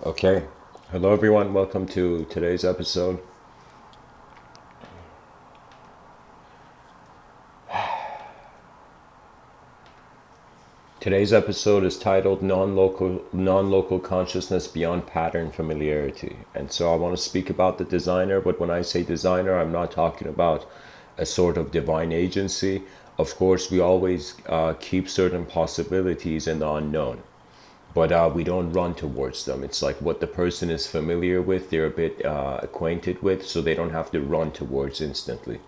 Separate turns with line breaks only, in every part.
Okay. Hello, everyone. Welcome to today's episode. Today's episode is titled Non-Local Consciousness Beyond Pattern Familiarity. And so I want to speak about the designer, but when I say designer, I'm not talking about a sort of divine agency. Of course, we always keep certain possibilities in the unknown, but we don't run towards them. It's like what the person is familiar with, they're a bit acquainted with, so they don't have to run towards instantly.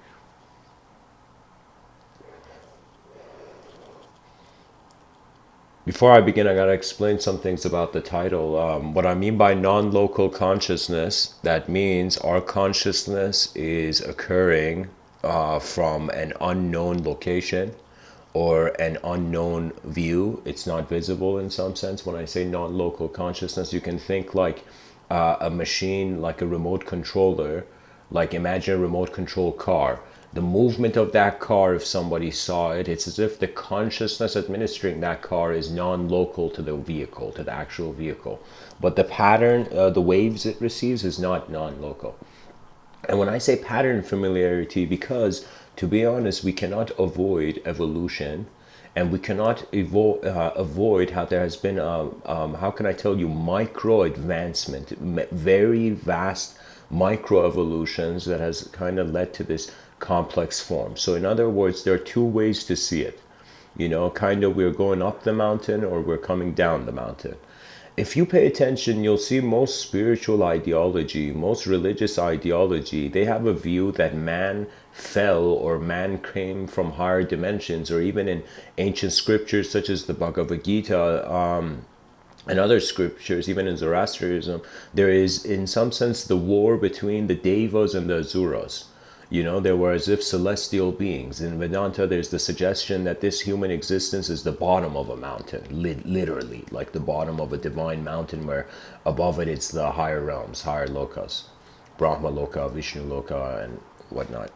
Before I begin, I gotta explain some things about the title. What I mean by non-local consciousness, that means our consciousness is occurring from an unknown location or an unknown view. It's not visible in some sense. When I say non-local consciousness, you can think like a machine, like a remote controller, like imagine a remote control car. The movement of that car, if somebody saw it, it's as if the consciousness administering that car is non-local to the vehicle, to the actual vehicle. But the pattern, the waves it receives is not non-local. And when I say pattern familiarity, because to be honest, we cannot avoid evolution, and we cannot avoid how there has been, how can I tell you, micro advancement, very vast micro evolutions that has kind of led to this complex form. So in other words, there are two ways to see it. Kind of we're going up the mountain or we're coming down the mountain. If you pay attention, you'll see most spiritual ideology, most religious ideology, they have a view that man fell or man came from higher dimensions, or even in ancient scriptures such as the Bhagavad Gita, and other scriptures, even in Zoroastrianism, there is in some sense the war between the Devas and the Asuras. They were as if celestial beings. In Vedanta, there's the suggestion that this human existence is the bottom of a mountain, literally, like the bottom of a divine mountain where above it it's the higher realms, higher lokas, Brahma Loka, Vishnu Loka, and whatnot.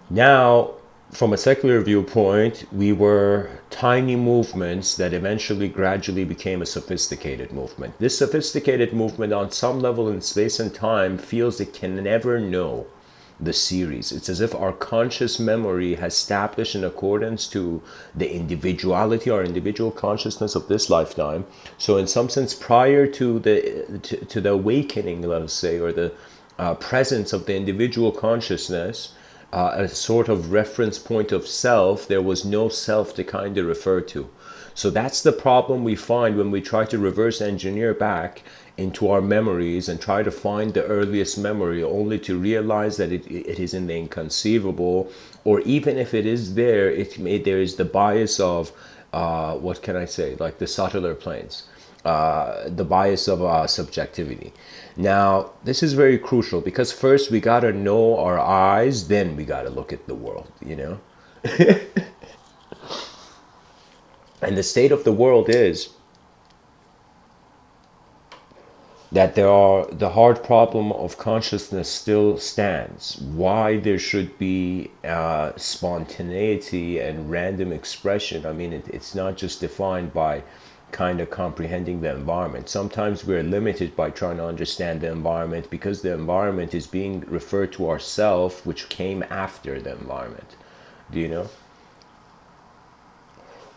Now, from a secular viewpoint, we were tiny movements that eventually gradually became a sophisticated movement. This sophisticated movement, on some level in space and time, feels it can never know the series. It's as if our conscious memory has established in accordance to the individuality or individual consciousness of this lifetime. So in some sense, prior to the awakening, let us say, or the presence of the individual consciousness, a sort of reference point of self, there was no self to kind of refer to. So that's the problem we find when we try to reverse engineer back into our memories and try to find the earliest memory, only to realize that it is in the inconceivable, or even if it is there, there is the bias of, what can I say, like the subtler planes. The bias of subjectivity. Now, this is very crucial because first we got to know our eyes, then we got to look at the world. And the state of the world is that the hard problem of consciousness still stands. Why there should be spontaneity and random expression. I mean, it's not just defined by kind of comprehending the environment. Sometimes we're limited by trying to understand the environment because the environment is being referred to ourself, which came after the environment. Do you know?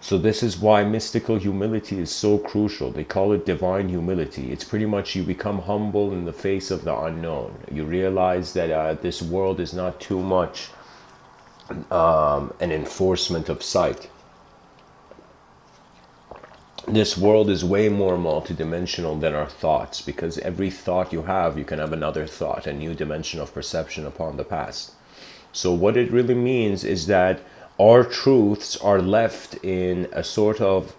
So this is why mystical humility is so crucial. They call it divine humility. It's pretty much you become humble in the face of the unknown. You realize that this world is not too much an enforcement of sight. This world is way more multidimensional than our thoughts, because every thought you can have another thought, a new dimension of perception upon the past. So what it really means is that our truths are left in a sort of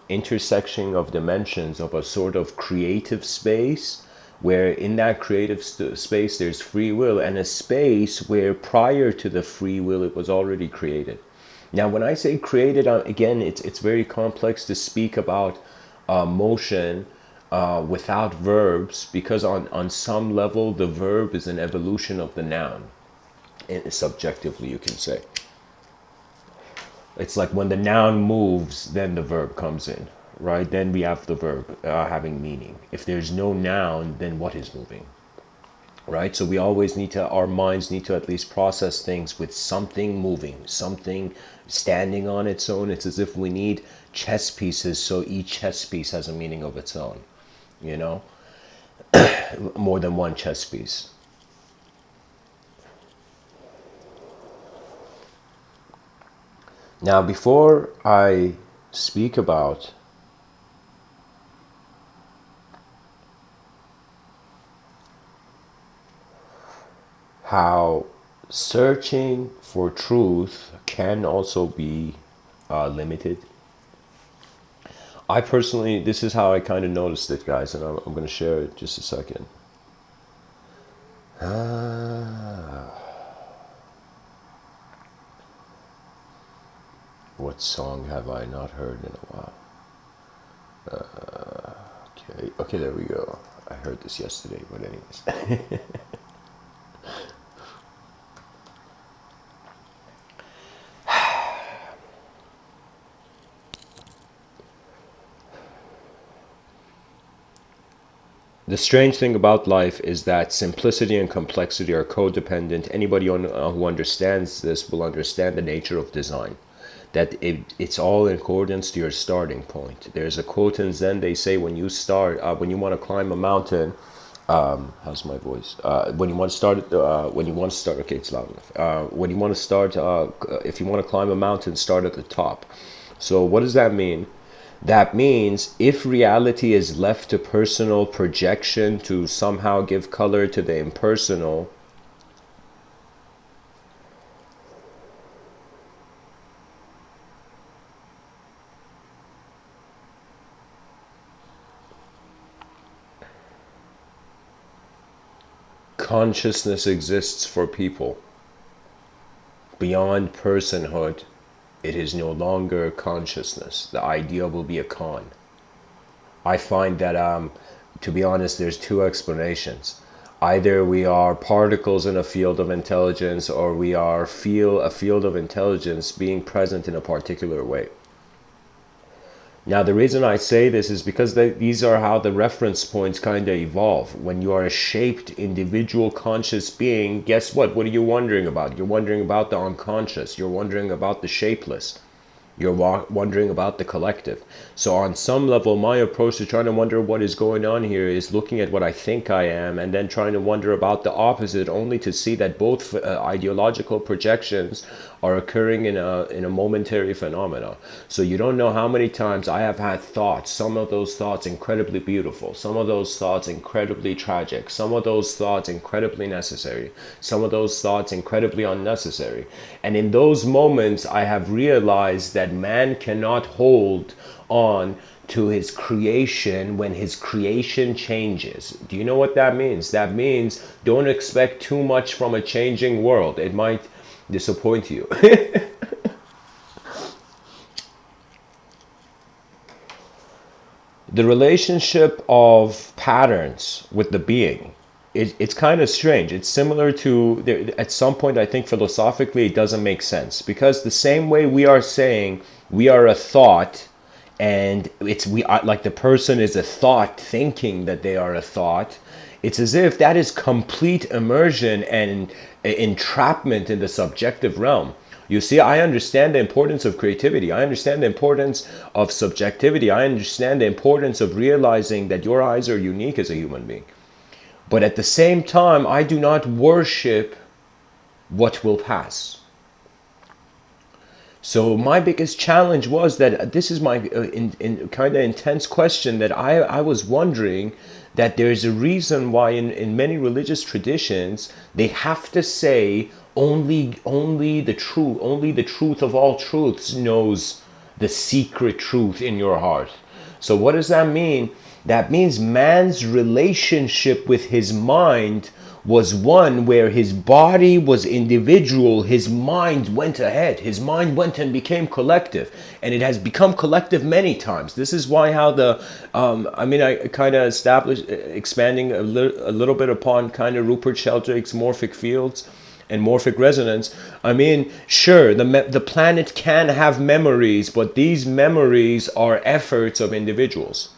intersection of dimensions of a sort of creative space, where in that creative space there's free will, and a space where prior to the free will it was already created. Now, when I say created, again, it's very complex to speak about motion without verbs, because on some level the verb is an evolution of the noun, subjectively you can say. It's like when the noun moves, then the verb comes in. right, then we have the verb having meaning. If there's no noun, then what is moving? Right? So we always need to, our minds need to at least process things with something moving, something standing on its own. It's as if we need chess pieces, so each chess piece has a meaning of its own, you know, more than one chess piece. Now, before I speak about how searching for truth can also be limited, I personally, this is how I kind of noticed it, guys, and I'm going to share it just a second. What song have I not heard in a while? Okay, there we go. I heard this yesterday, but anyways. The strange thing about life is that simplicity and complexity are codependent. Anybody who understands this will understand the nature of design. That it's all in accordance to your starting point. There's a quote in Zen, they say when you start, when you want to climb a mountain, how's my voice? When you want to start, okay, it's loud enough. When you want to start, if you want to climb a mountain, start at the top. So what does that mean? That means if reality is left to personal projection to somehow give color to the impersonal, consciousness exists for people. Beyond personhood, it is no longer consciousness. The idea will be a con. I find that, to be honest, there's two explanations. Either we are particles in a field of intelligence, or we are a field of intelligence being present in a particular way. Now, the reason I say this is because these are how the reference points kind of evolve. When you are a shaped individual conscious being, guess what? What are you wondering about? You're wondering about the unconscious. You're wondering about the shapeless. You're wondering about the collective. So on some level, my approach to trying to wonder what is going on here is looking at what I think I am and then trying to wonder about the opposite, only to see that both ideological projections are occurring in a momentary phenomena. So you don't know how many times I have had thoughts, some of those thoughts incredibly beautiful, some of those thoughts incredibly tragic, some of those thoughts incredibly necessary, some of those thoughts incredibly unnecessary. And in those moments, I have realized that man cannot hold on to his creation when his creation changes. Do you know what that means? That means don't expect too much from a changing world. It might disappoint you. The relationship of patterns with the being, it's kind of strange. It's similar to, at some point, I think philosophically it doesn't make sense, because the same way we are saying we are a thought, and we are like the person is a thought thinking that they are a thought, it's as if that is complete immersion and entrapment in the subjective realm. You see, I understand the importance of creativity. I understand the importance of subjectivity. I understand the importance of realizing that your eyes are unique as a human being. But at the same time, I do not worship what will pass. So my biggest challenge was that this is my kind of intense question, that I was wondering that there's a reason why in many religious traditions they have to say only the truth of all truths knows the secret truth in your heart. So what does that mean? That means man's relationship with his mind was one where his body was individual, his mind went ahead, his mind went and became collective, and it has become collective many times. This is why how the I kind of established expanding a little bit upon kind of Rupert Sheldrake's morphic fields and morphic resonance, I mean, sure, the planet can have memories, but these memories are efforts of individuals.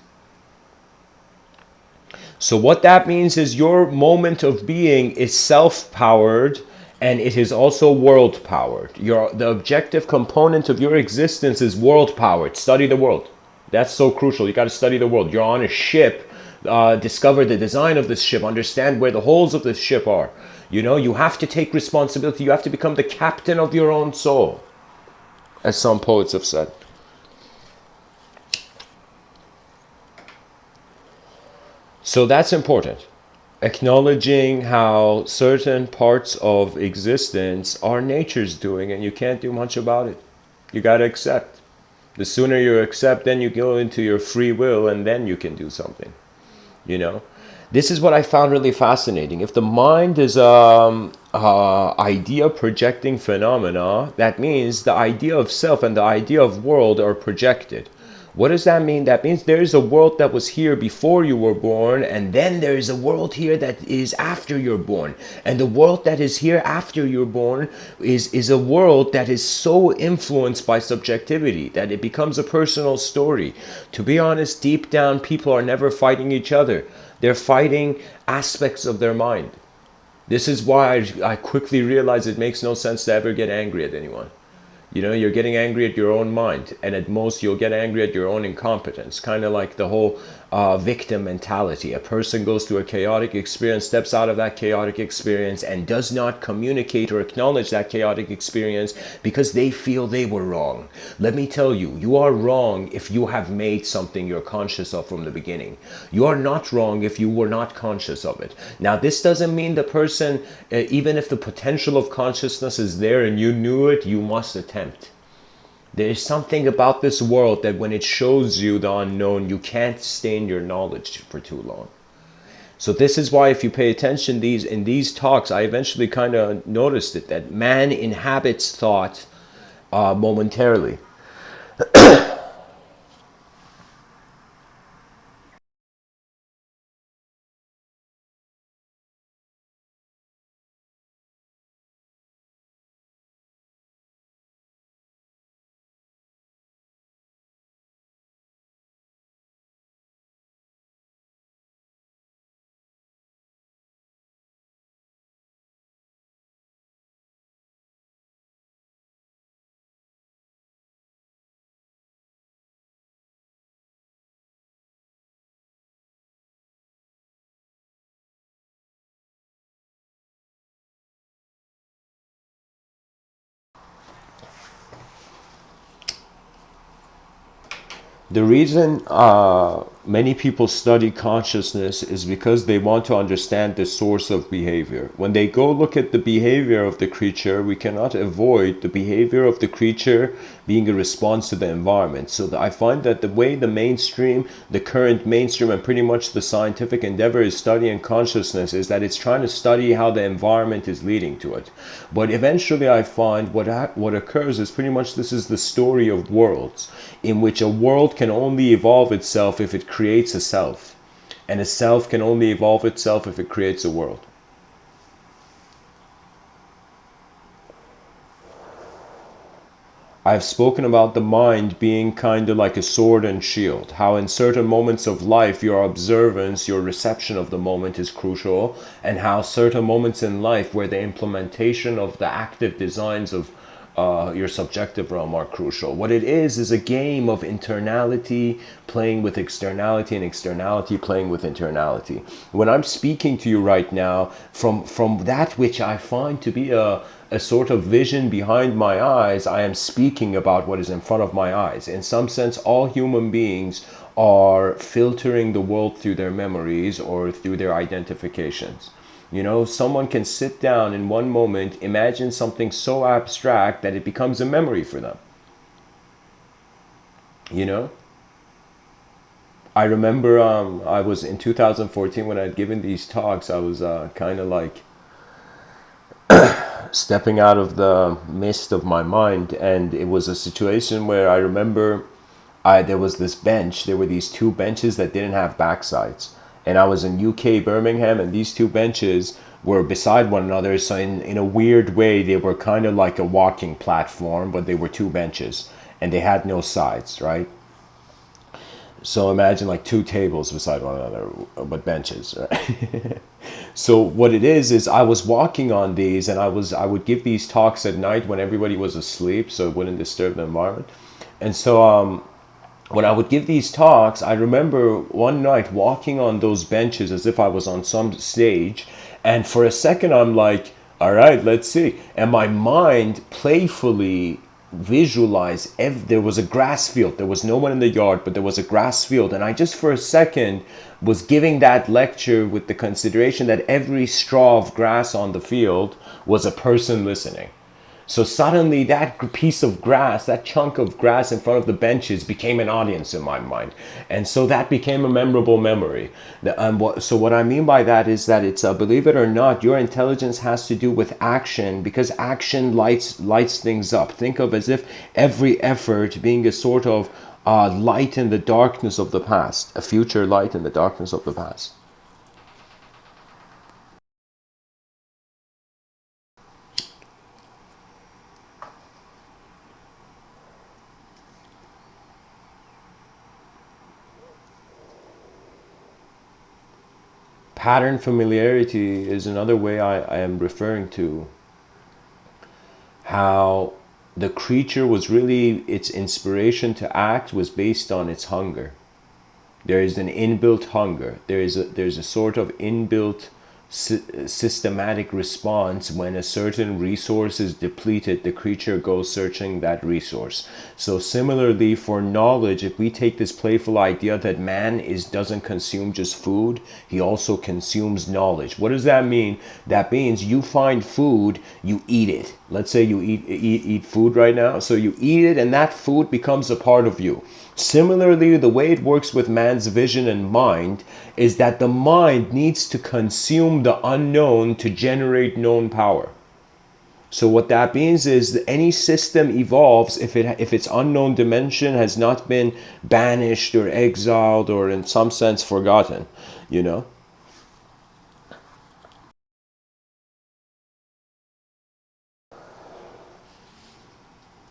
So what that means is your moment of being is self-powered, and it is also world-powered. The objective component of your existence is world-powered. Study the world. That's so crucial. You got to study the world. You're on a ship. Discover the design of this ship. Understand where the holes of this ship are. You know, you have to take responsibility. You have to become the captain of your own soul, as some poets have said. So that's important. Acknowledging how certain parts of existence are nature's doing and you can't do much about it. You got to accept. The sooner you accept, then you go into your free will and then you can do something. You know? This is what I found really fascinating. If the mind is idea projecting phenomena, that means the idea of self and the idea of world are projected. What does that mean? That means there is a world that was here before you were born, and then there is a world here that is after you're born. And the world that is here after you're born is a world that is so influenced by subjectivity that it becomes a personal story. To be honest, deep down, people are never fighting each other. They're fighting aspects of their mind. This is why I quickly realized it makes no sense to ever get angry at anyone. You know, you're getting angry at your own mind, and at most you'll get angry at your own incompetence. Kind of like the whole victim mentality. A person goes through a chaotic experience, steps out of that chaotic experience, and does not communicate or acknowledge that chaotic experience because they feel they were wrong. Let me tell you, you are wrong if you have made something you're conscious of from the beginning. You are not wrong if you were not conscious of it. Now, this doesn't mean the person, even if the potential of consciousness is there and you knew it, you must attempt. There is something about this world that when it shows you the unknown, you can't stain your knowledge for too long. So this is why if you pay attention in these talks, I eventually kind of noticed it, that man inhabits thought momentarily. The reason many people study consciousness is because they want to understand the source of behavior. When they go look at the behavior of the creature, we cannot avoid the behavior of the creature being a response to the environment. So I find that the way the current mainstream and pretty much the scientific endeavor is studying consciousness is that it's trying to study how the environment is leading to it. But eventually I find what occurs is pretty much this is the story of worlds, in which a world can only evolve itself if it creates a self, and a self can only evolve itself if it creates a world. I've spoken about the mind being kind of like a sword and shield, how in certain moments of life your observance, your reception of the moment is crucial, and how certain moments in life where the implementation of the active designs of your subjective realm are crucial. What it is a game of internality playing with externality and externality playing with internality. When I'm speaking to you right now from that which I find to be a sort of vision behind my eyes, I am speaking about what is in front of my eyes. In some sense, all human beings are filtering the world through their memories or through their identifications. You know, someone can sit down in one moment, imagine something so abstract that it becomes a memory for them. You know? I remember I was in 2014 when I'd given these talks, I was kind of like stepping out of the mist of my mind, and it was a situation where I remember there was this bench, there were these two benches that didn't have backsides. and I was in UK, Birmingham, and these two benches were beside one another. So in a weird way, they were kind of like a walking platform, but they were two benches and they had no sides, right? So imagine like two tables beside one another, but benches, right? So what it is I was walking on these, and I would give these talks at night when everybody was asleep, so it wouldn't disturb the environment. And so when I would give these talks, I remember one night walking on those benches as if I was on some stage, and for a second I'm like, all right, let's see. And my mind playfully visualized there was a grass field. There was no one in the yard, but there was a grass field. And I just for a second was giving that lecture with the consideration that every straw of grass on the field was a person listening. So suddenly that piece of grass, that chunk of grass in front of the benches became an audience in my mind. And so that became a memorable memory. So what I mean by that is that it's, believe it or not, your intelligence has to do with action, because action lights things up. Think of as if every effort being a sort of light in the darkness of the past, a future light in the darkness of the past. Pattern familiarity is another way I am referring to how the creature was really, its inspiration to act was based on its hunger. There is an inbuilt hunger. There's a sort of inbuilt systematic response. When a certain resource is depleted, the creature goes searching that resource. So similarly for knowledge, if we take this playful idea that man doesn't consume just food, he also consumes knowledge. What does that mean? That means you find food, you eat it. Let's say you eat food right now. So you eat it and that food becomes a part of you. Similarly, the way it works with man's vision and mind is that the mind needs to consume the unknown to generate known power. So what that means is that any system evolves if its unknown dimension has not been banished or exiled or in some sense forgotten, you know?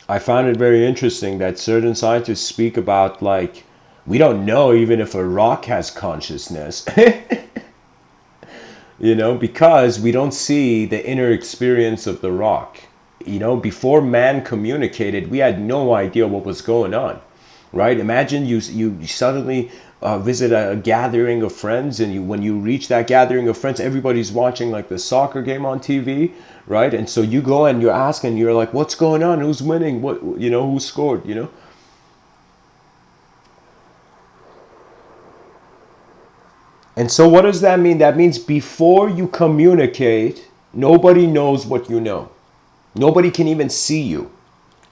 I found it very interesting that certain scientists speak about, like, we don't know even if a rock has consciousness, because we don't see the inner experience of the rock. Before man communicated, we had no idea what was going on, right? Imagine you suddenly visit a gathering of friends, and when you reach that gathering of friends, everybody's watching like the soccer game on TV, right? And so you go and you're asking, you're like, what's going on? Who's winning? Who scored? And so what does that mean? That means before you communicate, nobody knows what you know. Nobody can even see you.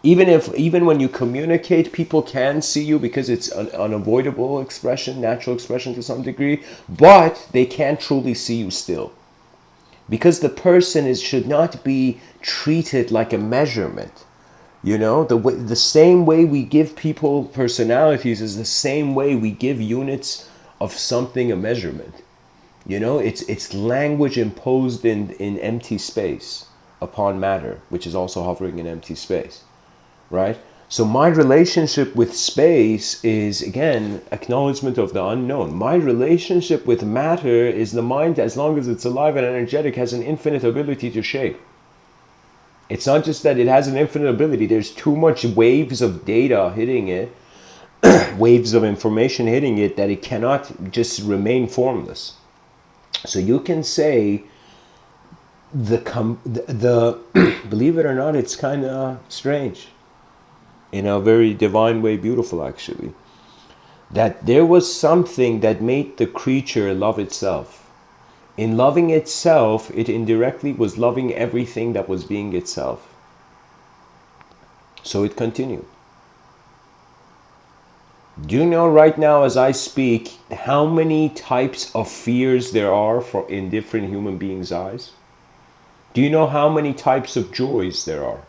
Even when you communicate, people can see you because it's an unavoidable expression, natural expression to some degree, but they can't truly see you still. Because the person should not be treated like a measurement. The same way we give people personalities is the same way we give units of something a measurement. It's language imposed in empty space upon matter, which is also hovering in empty space, right? So my relationship with space is, again, acknowledgement of the unknown. My relationship with matter is the mind, as long as it's alive and energetic, has an infinite ability to shape. It's not just that it has an infinite ability. There's too much waves of data hitting it, waves of information hitting it, that it cannot just remain formless. So you can say the believe it or not, it's kind of strange, in a very divine way, beautiful actually, that there was something that made the creature love itself. In loving itself, it indirectly was loving everything that was being itself. So it continued. Do you know right now as I speak how many types of fears there are in different human beings' eyes? Do you know how many types of joys there are?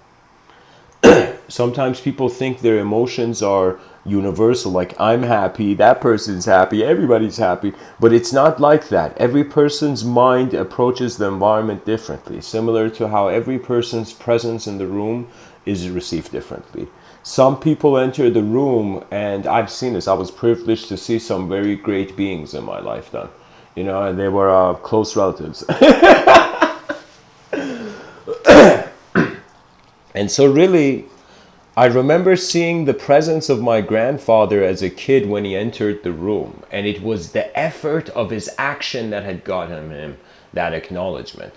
Sometimes people think their emotions are universal, like I'm happy, that person's happy, everybody's happy. But it's not like that. Every person's mind approaches the environment differently, similar to how every person's presence in the room is received differently. Some people enter the room, and I've seen this. I was privileged to see some very great beings in my lifetime, and they were close relatives. And so really, I remember seeing the presence of my grandfather as a kid when he entered the room, and it was the effort of his action that had gotten him that acknowledgement.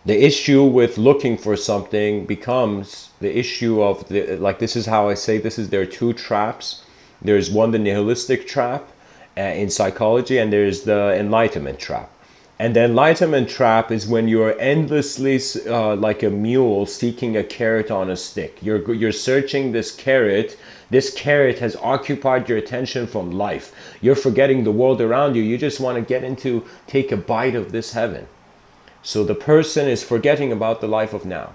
The issue with looking for something becomes the issue of the, like, this is how I say this is, there are two traps. There's one, the nihilistic trap in psychology, and there's the enlightenment trap. And the enlightenment trap is when you're endlessly like a mule seeking a carrot on a stick. You're searching this carrot. This carrot has occupied your attention from life. You're forgetting the world around you. You just want to get into, take a bite of this heaven. So the person is forgetting about the life of now.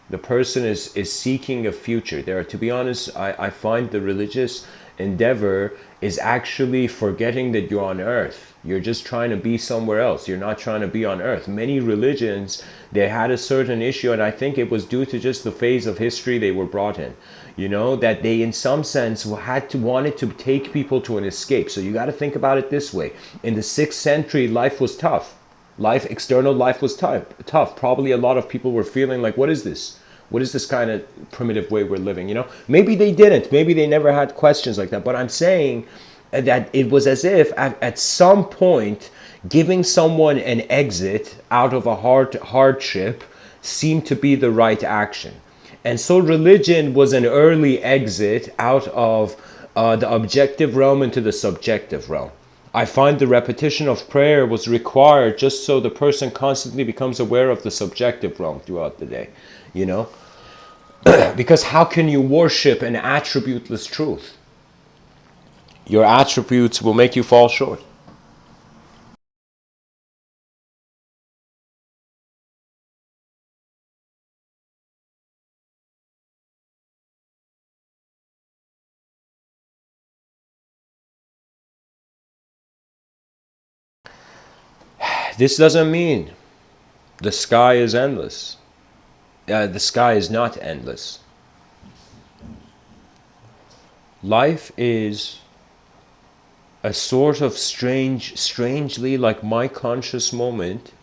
The person is seeking a future. There, to be honest, I find the religious endeavor is actually forgetting that you're on earth. You're just trying to be somewhere else. You're not trying to be on earth. Many religions, they had a certain issue, and I think it was due to just the phase of history they were brought in. That they in some sense wanted to take people to an escape. So you got to think about it this way. In the 6th century, life was tough. External life was tough. Probably a lot of people were feeling like, what is this? What is this kind of primitive way we're living? Maybe they didn't. Maybe they never had questions like that. But I'm saying that it was as if at some point, giving someone an exit out of a hardship seemed to be the right action. And so religion was an early exit out of the objective realm into the subjective realm. I find the repetition of prayer was required just so the person constantly becomes aware of the subjective realm throughout the day, you know? Because how can you worship an attributeless truth? Your attributes will make you fall short. This doesn't mean the sky is endless. The sky is not endless. Life is a sort of strangely like my conscious moment.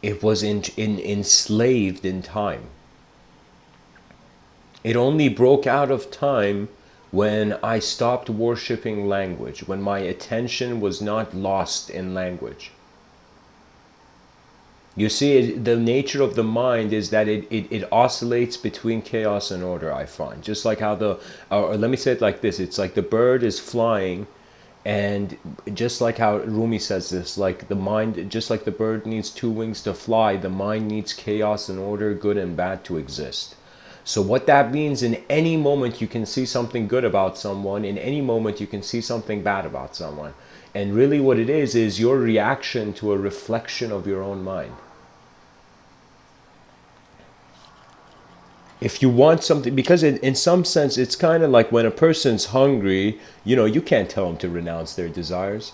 It was enslaved in time. It only broke out of time when I stopped worshiping language, when my attention was not lost in language. You see, the nature of the mind is that it oscillates between chaos and order, I find. Just like how or let me say it like this, it's like the bird is flying, and just like how Rumi says this, like the mind, just like the bird needs two wings to fly, the mind needs chaos and order, good and bad, to exist. So what that means, in any moment you can see something good about someone, in any moment you can see something bad about someone. And really what it is your reaction to a reflection of your own mind. If you want something, because in some sense it's kind of like when a person's hungry, you can't tell them to renounce their desires.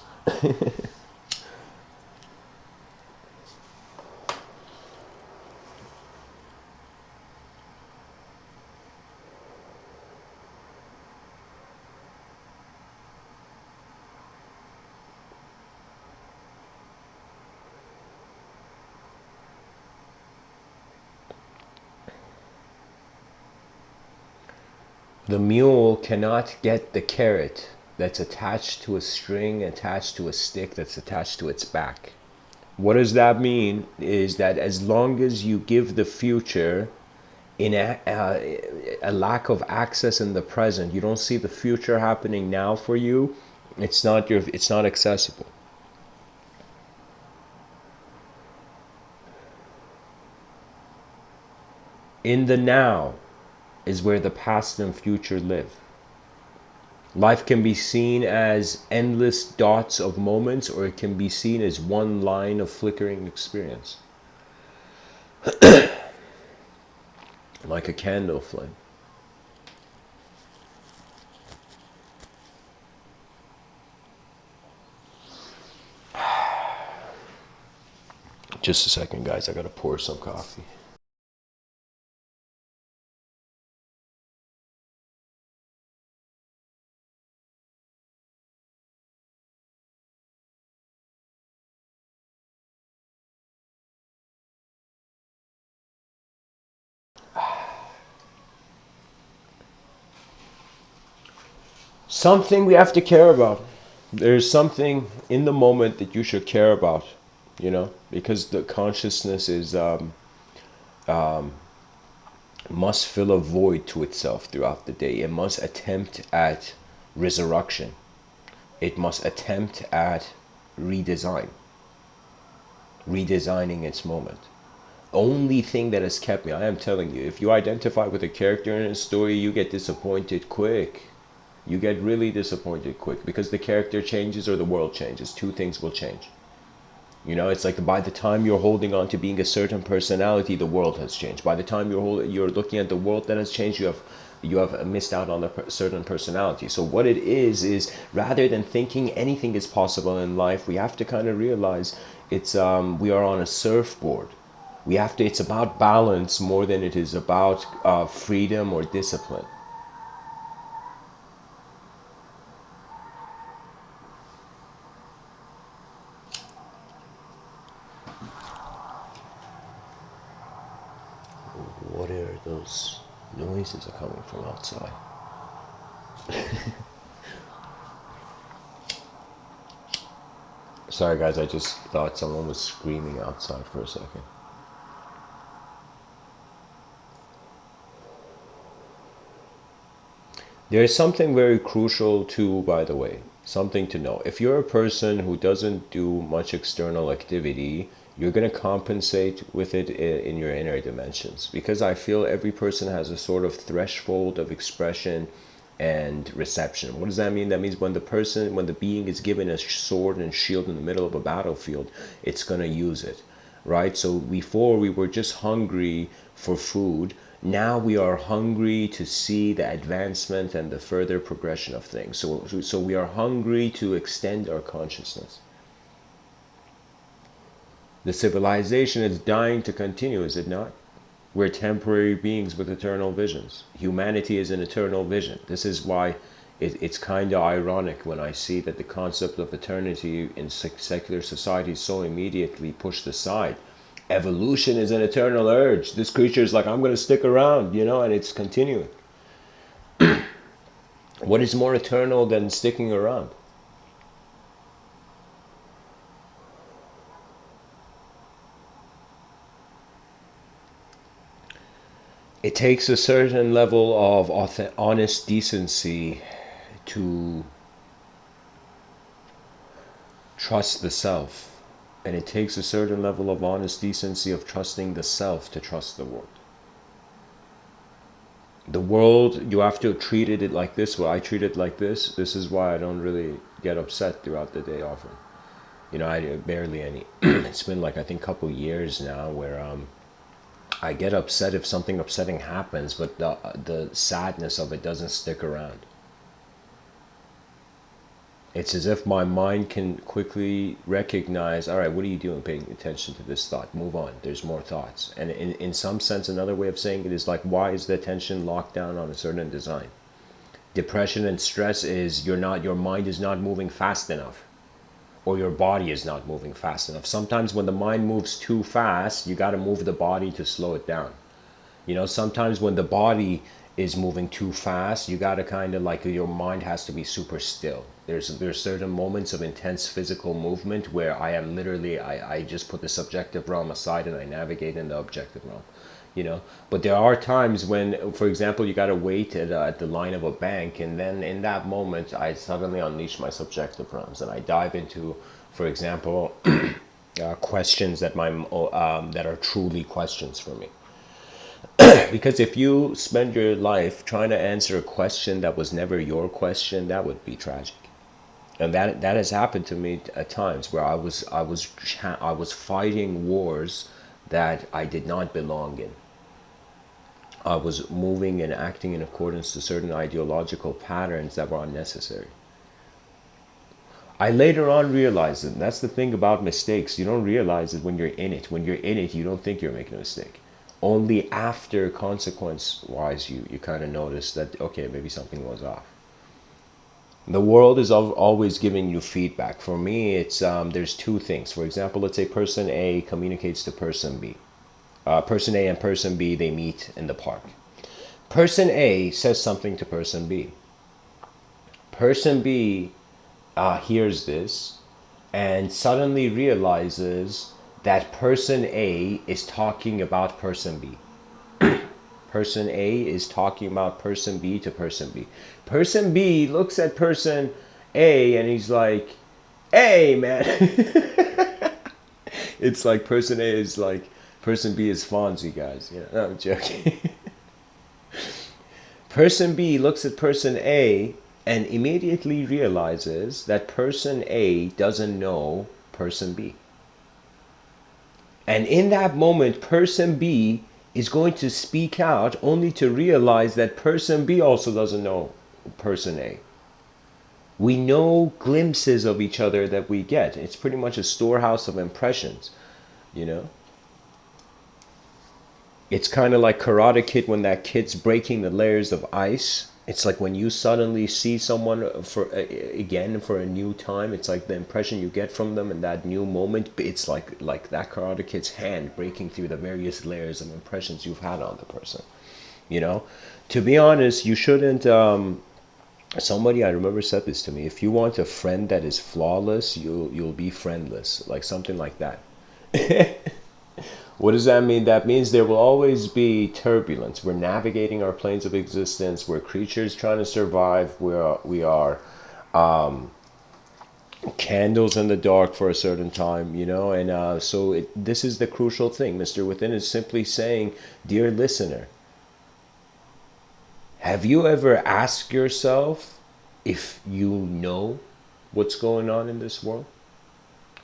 The mule cannot get the carrot that's attached to a string, attached to a stick, that's attached to its back. What does that mean? Is that as long as you give the future in a lack of access in the present, you don't see the future happening now for you, it's not accessible. In the now is where the past and future live. Life can be seen as endless dots of moments, or it can be seen as one line of flickering experience, like a candle flame. Just a second, guys. I gotta pour some coffee. Something we have to care about. There's something in the moment that you should care about, because the consciousness is must fill a void to itself throughout the day. It must attempt at resurrection. It must attempt at redesigning its moment. Only thing that has kept me, I am telling you, if you identify with a character in a story, you get disappointed quick. You get really disappointed quick because the character changes or the world changes. Two things will change. It's like by the time you're holding on to being a certain personality, the world has changed. By the time you're looking at the world that has changed, you have missed out on a certain personality. So what it is rather than thinking anything is possible in life, we have to kind of realize it's we are on a surfboard. It's about balance more than it is about freedom or discipline. What are those noises are coming from outside? Sorry guys, I just thought someone was screaming outside for a second. There's something very crucial too, by the way, something to know. If you're a person who doesn't do much external activity, you're going to compensate with it in your inner dimensions, because I feel every person has a sort of threshold of expression and reception. What does that mean? That means when the being is given a sword and shield in the middle of a battlefield, it's going to use it, right? So before we were just hungry for food. Now we are hungry to see the advancement and the further progression of things. So we are hungry to extend our consciousness. The civilization is dying to continue, is it not? We're temporary beings with eternal visions. Humanity is an eternal vision. This is why it's kind of ironic when I see that the concept of eternity in secular society is so immediately pushed aside. Evolution is an eternal urge. This creature is like, I'm going to stick around, and it's continuing. What is more eternal than sticking around? It takes a certain level of honest decency to trust the self. And it takes a certain level of honest decency of trusting the self to trust the world. The world, you have to treat it like this. Well, I treat it like this. This is why I don't really get upset throughout the day often. I barely any. It's been like, I think, a couple years now where I get upset if something upsetting happens, but the sadness of it doesn't stick around. It's as if my mind can quickly recognize, all right, what are you doing paying attention to this thought? Move on. There's more thoughts. And in some sense, another way of saying it is like, why is the attention locked down on a certain design? Depression and stress is your mind is not moving fast enough, or your body is not moving fast enough. Sometimes when the mind moves too fast, you got to move the body to slow it down. Sometimes when the body is moving too fast, you got to kind of like, your mind has to be super still. There's certain moments of intense physical movement where I am literally, I just put the subjective realm aside and I navigate in the objective realm. But there are times when, for example, you got to wait at the line of a bank, and then in that moment I suddenly unleash my subjective realms and I dive into, for example, questions that are truly questions for me. Because if you spend your life trying to answer a question that was never your question, that would be tragic. And that has happened to me at times where I was fighting wars that I did not belong in. I was moving and acting in accordance to certain ideological patterns that were unnecessary. I later on realized it. That's the thing about mistakes. You don't realize it when you're in it. When you're in it, you don't think you're making a mistake. Only after consequence-wise, you kind of notice that, okay, maybe something was off. The world is always giving you feedback. For me, it's there's two things. For example, let's say person A communicates to person B. Person A and person B, they meet in the park. Person A says something to person B. Person B hears this and suddenly realizes that person A is talking about person B. Person A is talking about person B to person B. Person B looks at person A and he's like, hey, man. It's like person A is like, person B is Fonzie, guys. Yeah, no, I'm joking. Person B looks at person A and immediately realizes that person A doesn't know person B. And in that moment, person B is going to speak out only to realize that person B also doesn't know person A. We know glimpses of each other that we get. It's pretty much a storehouse of impressions, you know? It's kind of like Karate Kid when that kid's breaking the layers of ice. It's like when you suddenly see someone again for a new time, it's like the impression you get from them in that new moment, it's like that Karate Kid's hand breaking through the various layers of impressions you've had on the person. You know, to be honest, you shouldn't. Somebody I remember said this to me. If you want a friend that is flawless, you'll be friendless, like something like that. What does that mean? That means there will always be turbulence. We're navigating our planes of existence. We're creatures trying to survive. We are candles in the dark for a certain time, you know? And so this is the crucial thing. Mr. Within is simply saying, dear listener, have you ever asked yourself if you know what's going on in this world?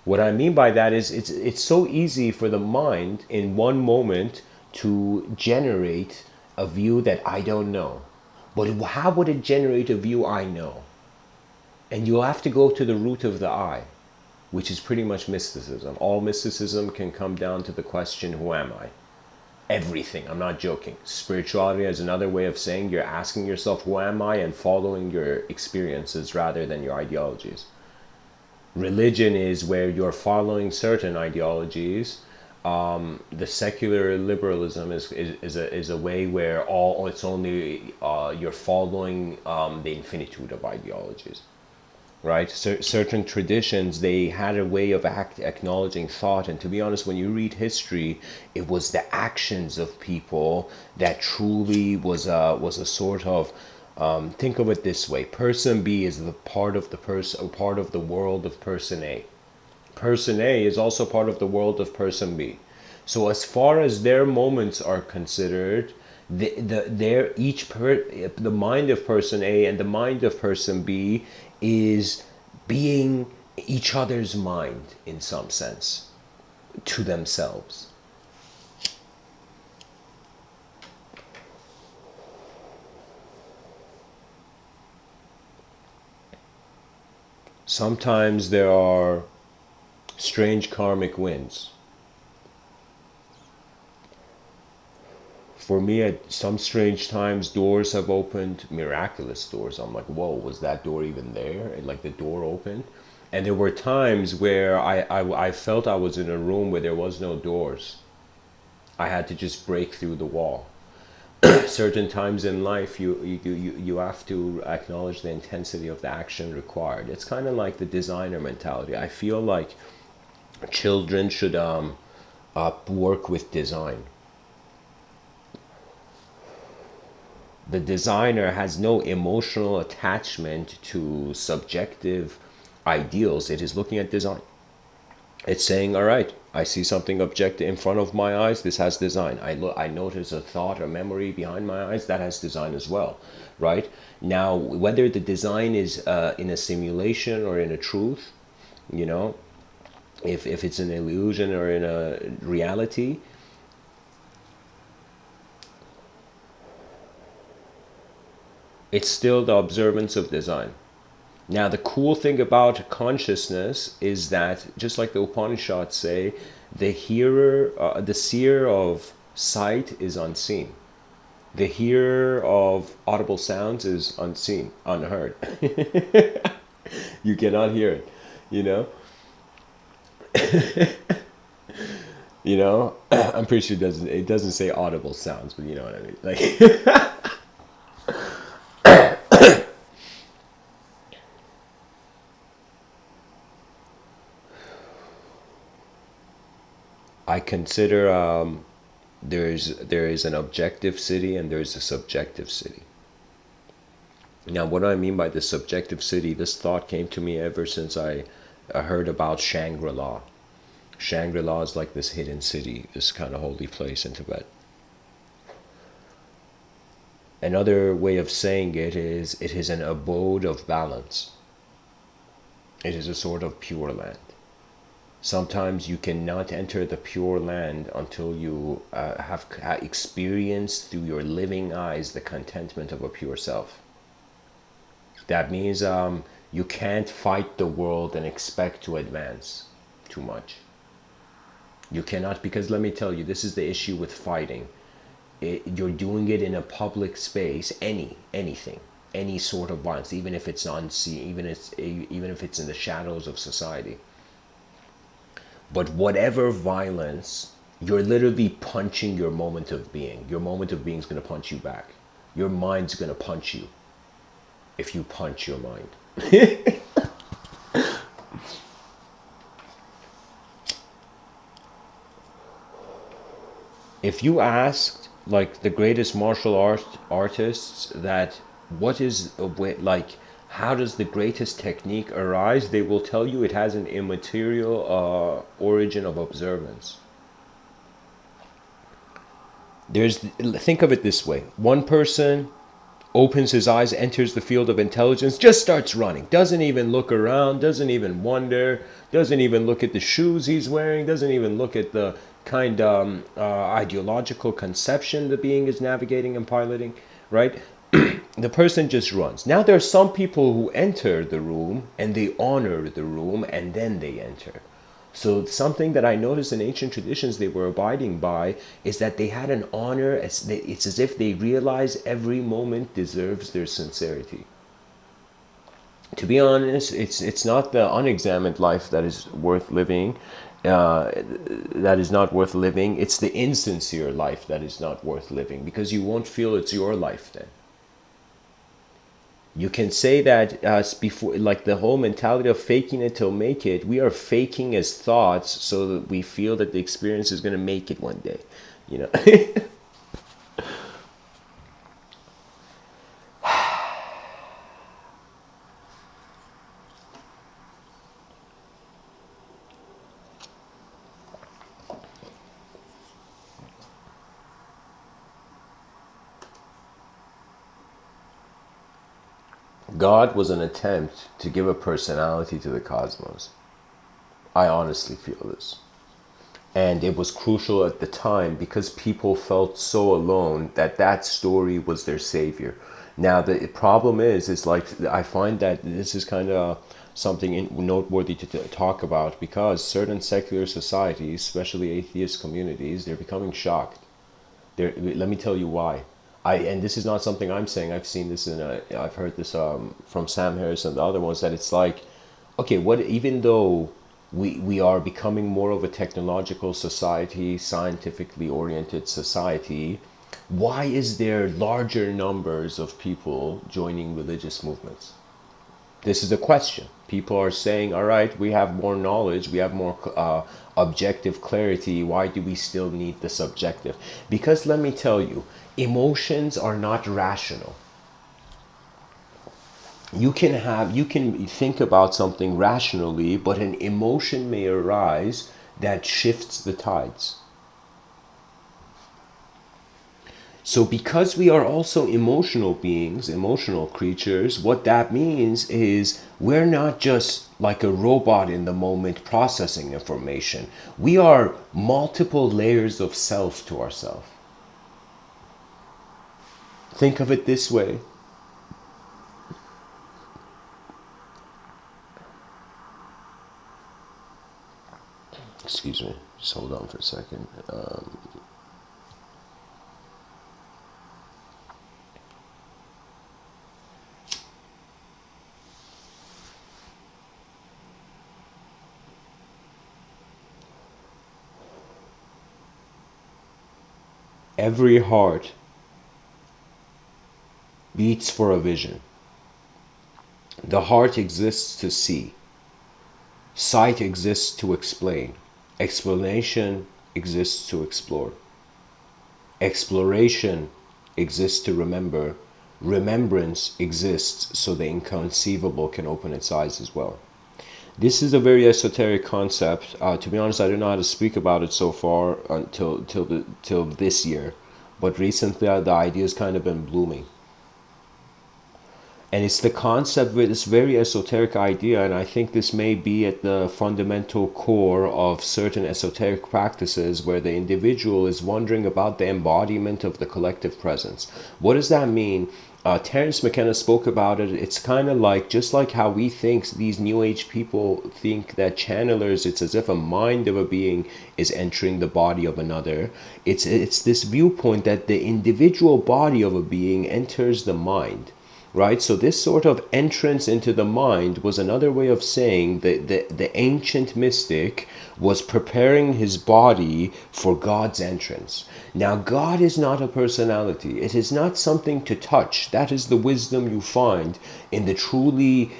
What I mean by that is it's so easy for the mind in one moment to generate a view that I don't know. But how would it generate a view I know? And you'll have to go to the root of the I, which is pretty much mysticism. All mysticism can come down to the question, who am I? Everything. I'm not joking. Spirituality is another way of saying you're asking yourself, who am I? And following your experiences rather than your ideologies. Religion is where you're following certain ideologies. The secular liberalism is a way where it's only you're following the infinitude of ideologies, right? Certain traditions, they had a way of acknowledging thought, and to be honest, when you read history, it was the actions of people that truly was a sort of think of it this way: person B is the part of the world of person A. Person A is also part of the world of person B. So as far as their moments are considered, the mind of person A and the mind of person B is being each other's mind in some sense to themselves. Sometimes there are strange karmic winds. For me, at some strange times, doors have opened, miraculous doors. I'm like, whoa, was that door even there? And like the door opened. And there were times where I felt I was in a room where there was no doors. I had to just break through the wall. Certain times in life, you have to acknowledge the intensity of the action required. It's kind of like the designer mentality. I feel like children should work with design. The designer has no emotional attachment to subjective ideals. It is looking at design. It's saying, all right, I see something objective in front of my eyes. This has design. I notice a thought or memory behind my eyes. That has design as well, right? Now, whether the design is in a simulation or in a truth, you know, if it's an illusion or in a reality, it's still the observance of design. Now, the cool thing about consciousness is that, just like the Upanishads say, the seer of sight is unseen. The hearer of audible sounds is unseen, unheard. You cannot hear it, you know? You know? I'm pretty sure it doesn't say audible sounds, but you know what I mean. Like, I consider there is an objective city and there's a subjective city. Now, what do I mean by the subjective city? This thought came to me ever since I heard about Shangri-La. Shangri-La is like this hidden city, this kind of holy place in Tibet. Another way of saying it is an abode of balance. It is a sort of pure land. Sometimes you cannot enter the pure land until you have experienced through your living eyes the contentment of a pure self. That means you can't fight the world and expect to advance too much. You cannot, because let me tell you, this is the issue with fighting. You're doing it in a public space, anything, any sort of violence, even if it's unseen, even if it's in the shadows of society. But whatever violence, you're literally punching your moment of being. Your moment of being is going to punch you back. Your mind's going to punch you if you punch your mind. If you asked like the greatest martial artists that what is a way, like how does the greatest technique arise, they will tell you it has an immaterial origin of observance. Think of it this way: one person opens his eyes, enters the field of intelligence, just starts running, doesn't even look around, doesn't even wonder, doesn't even look at the shoes he's wearing, doesn't even look at the kind of ideological conception the being is navigating and piloting, right? The person just runs. Now there are some people who enter the room and they honor the room and then they enter. So something that I noticed in ancient traditions they were abiding by is that they had an honor. It's as if they realize every moment deserves their sincerity. To be honest, it's not the unexamined life that is worth living. That is not worth living. It's the insincere life that is not worth living, because you won't feel it's your life then. You can say that before, like the whole mentality of faking it till make it, we are faking as thoughts so that we feel that the experience is going to make it one day, you know. God was an attempt to give a personality to the cosmos. I honestly feel this. And it was crucial at the time because people felt so alone that that story was their savior. Now the problem is like I find that this is kind of something noteworthy to talk about, because certain secular societies, especially atheist communities, they're becoming shocked. Let me tell you why. And this is not something I'm saying. I've seen this I've heard this from Sam Harris and the other ones, that it's like, okay, what, even though we are becoming more of a technological society, scientifically oriented society, why is there larger numbers of people joining religious movements? This is the question. People are saying, all right, we have more knowledge, we have more objective clarity. Why do we still need the subjective? Because let me tell you, emotions are not rational. You can think about something rationally, but an emotion may arise that shifts the tides. So because we are also emotional beings, emotional creatures, what that means is we're not just like a robot in the moment processing information. We are multiple layers of self to ourselves. Think of it this way. Excuse me, just hold on for a second. Every heart beats for a vision. The heart exists to see. Sight exists to explain. Explanation exists to explore. Exploration exists to remember. Remembrance exists so the inconceivable can open its eyes as well. This is a very esoteric concept. To be honest, I don't know how to speak about it so far until till this year, but recently the idea's kind of been blooming. And it's the concept with this very esoteric idea, and I think this may be at the fundamental core of certain esoteric practices where the individual is wondering about the embodiment of the collective presence. What does that mean? Terence McKenna spoke about it. It's kind of like, just like how we think, these New Age people think that channelers, it's as if a mind of a being is entering the body of another. It's this viewpoint that the individual body of a being enters the mind. Right? So this sort of entrance into the mind was another way of saying that the ancient mystic was preparing his body for God's entrance. Now, God is not a personality. It is not something to touch. That is the wisdom you find in the truly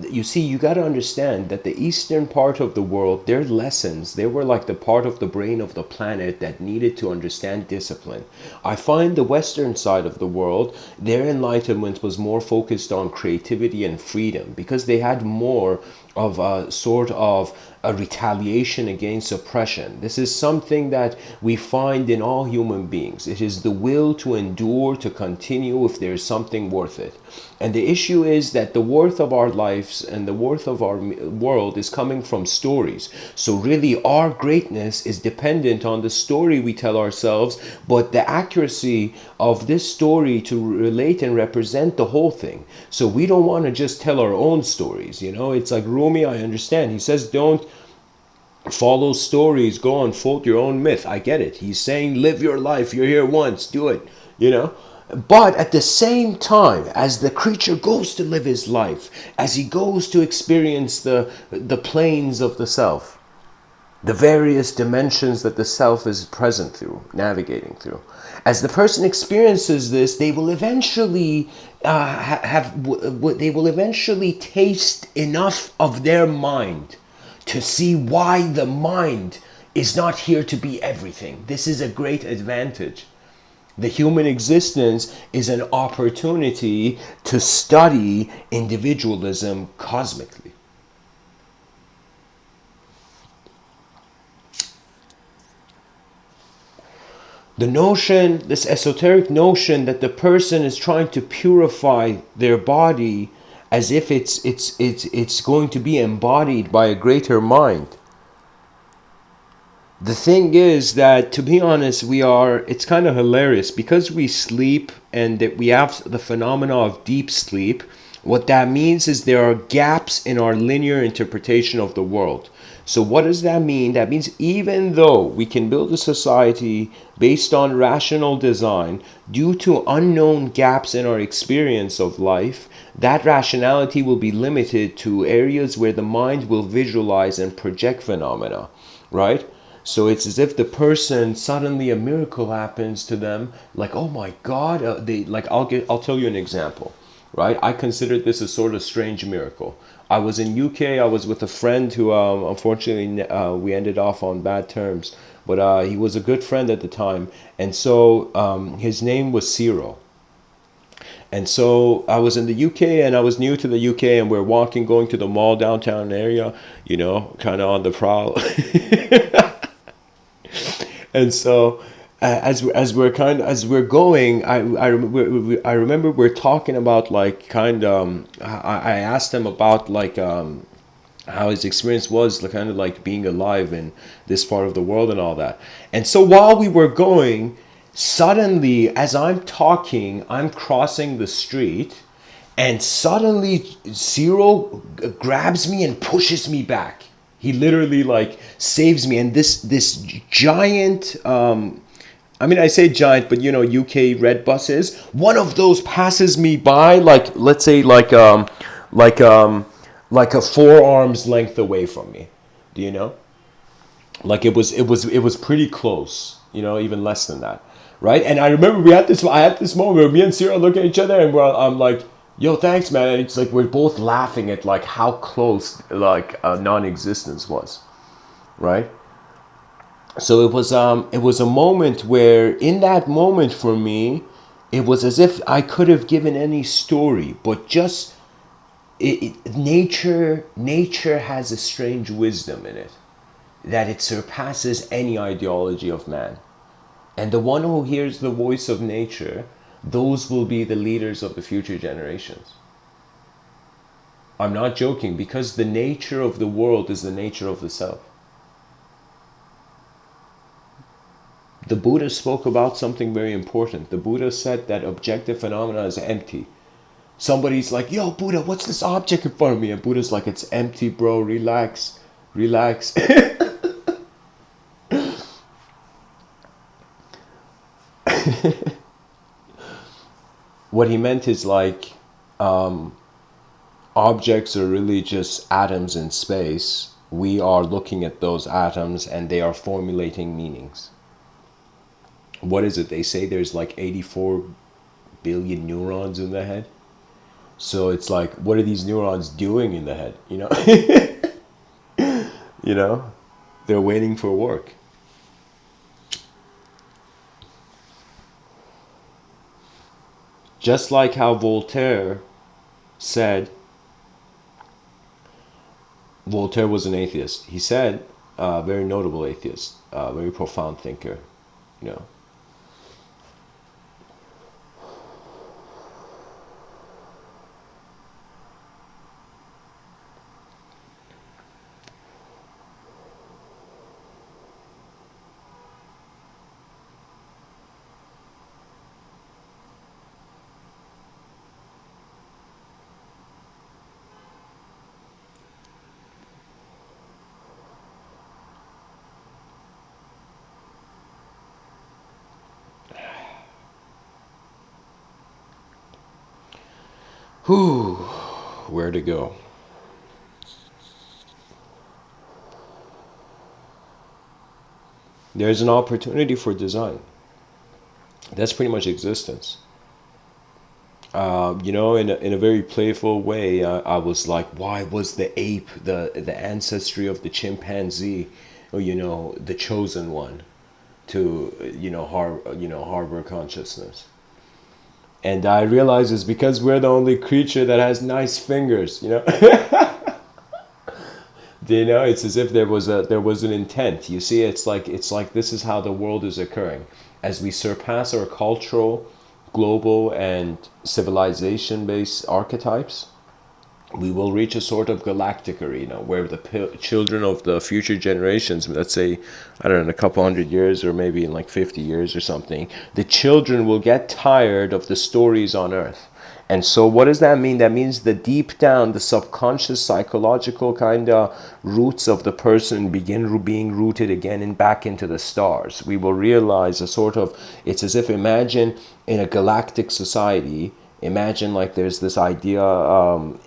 you see, you got to understand that the eastern part of the world, their lessons, they were like the part of the brain of the planet that needed to understand discipline. I find the western side of the world, their enlightenment was more focused on creativity and freedom because they had more of a sort of a retaliation against oppression. This is something that we find in all human beings. It is the will to endure, to continue if there is something worth it. And the issue is that the worth of our lives and the worth of our world is coming from stories. So really our greatness is dependent on the story we tell ourselves, but the accuracy of this story to relate and represent the whole thing. So we don't want to just tell our own stories. You know, it's like Rumi, I understand. He says don't follow stories, go unfold your own myth. I get it. He's saying live your life. You're here once, do it, you know. But at the same time, as the creature goes to live his life, as he goes to experience the planes of the self, the various dimensions that the self is present through, navigating through, as the person experiences this, they will eventually they will eventually taste enough of their mind to see why the mind is not here to be everything. This is a great advantage. The human existence is an opportunity to study individualism cosmically. The notion, this esoteric notion that the person is trying to purify their body as if it's going to be embodied by a greater mind. The thing is that, to be honest, it's kind of hilarious because we sleep and that we have the phenomena of deep sleep. What that means is there are gaps in our linear interpretation of the world. So what does that mean? That means even though we can build a society based on rational design, due to unknown gaps in our experience of life, that rationality will be limited to areas where the mind will visualize and project phenomena, right? So it's as if the person, suddenly a miracle happens to them, like, oh my God, I'll tell you an example, right? I considered this a sort of strange miracle. I was in UK. I was with a friend who, unfortunately, we ended off on bad terms, but he was a good friend at the time, and so his name was Ciro. And so I was in the UK, and I was new to the UK, and we're walking, going to the mall downtown area, kind of on the prowl. And so as we're going, I remember we're talking about like kind of I asked him about like how his experience was, like, kind of like being alive in this part of the world and all that. And so while we were going, suddenly as I'm talking, I'm crossing the street, and suddenly Zero grabs me and pushes me back. He literally like saves me, and this giant I mean, I say giant, but UK red buses. One of those passes me by, like, let's say, like like a forearm's length away from me. Do you know? Like it was pretty close. Even less than that, right? And I remember I had this moment where me and Sarah look at each other, and I'm like, "Yo, thanks, man." And it's like we're both laughing at like how close like non-existence was, right? So it was a moment where, in that moment for me, it was as if I could have given any story, but just nature has a strange wisdom in it, that it surpasses any ideology of man. And the one who hears the voice of nature, those will be the leaders of the future generations. I'm not joking, because the nature of the world is the nature of the self. The Buddha spoke about something very important. The Buddha said that objective phenomena is empty. Somebody's like, "Yo, Buddha, what's this object in front of me?" And Buddha's like, "It's empty, bro. Relax. Relax." What he meant is like, objects are really just atoms in space. We are looking at those atoms, and they are formulating meanings. What is it? They say there's like 84 billion neurons in the head. So it's like, what are these neurons doing in the head? You know, they're waiting for work. Just like how said, Voltaire was an atheist. He said, very notable atheist, very profound thinker, you know. Whew, where to go? There's an opportunity for design. That's pretty much existence. In a very playful way, I was like, why was the ape the ancestry of the chimpanzee, or the chosen one to harbor consciousness? And I realized it's because we're the only creature that has nice fingers. It's as if there was an intent. You see, it's like this is how the world is occurring. As we surpass our cultural, global, and civilization based archetypes, we will reach a sort of galactic arena where the children of the future generations, let's say, I don't know, in a couple hundred years, or maybe in like 50 years or something, the children will get tired of the stories on Earth. And so what does that mean? That means the deep down, the subconscious psychological kind of roots of the person begin being rooted again and back into the stars. We will realize it's as if, imagine in a galactic society, imagine like there's this idea,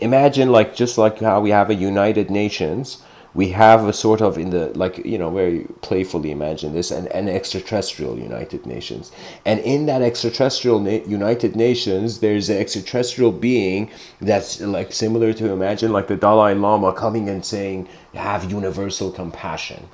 imagine like just like how we have a United Nations, we have a sort of, in the, like, very playfully imagine this, an extraterrestrial United Nations. And in that extraterrestrial United Nations, there's an extraterrestrial being that's like similar to, imagine like the Dalai Lama coming and saying, have universal compassion.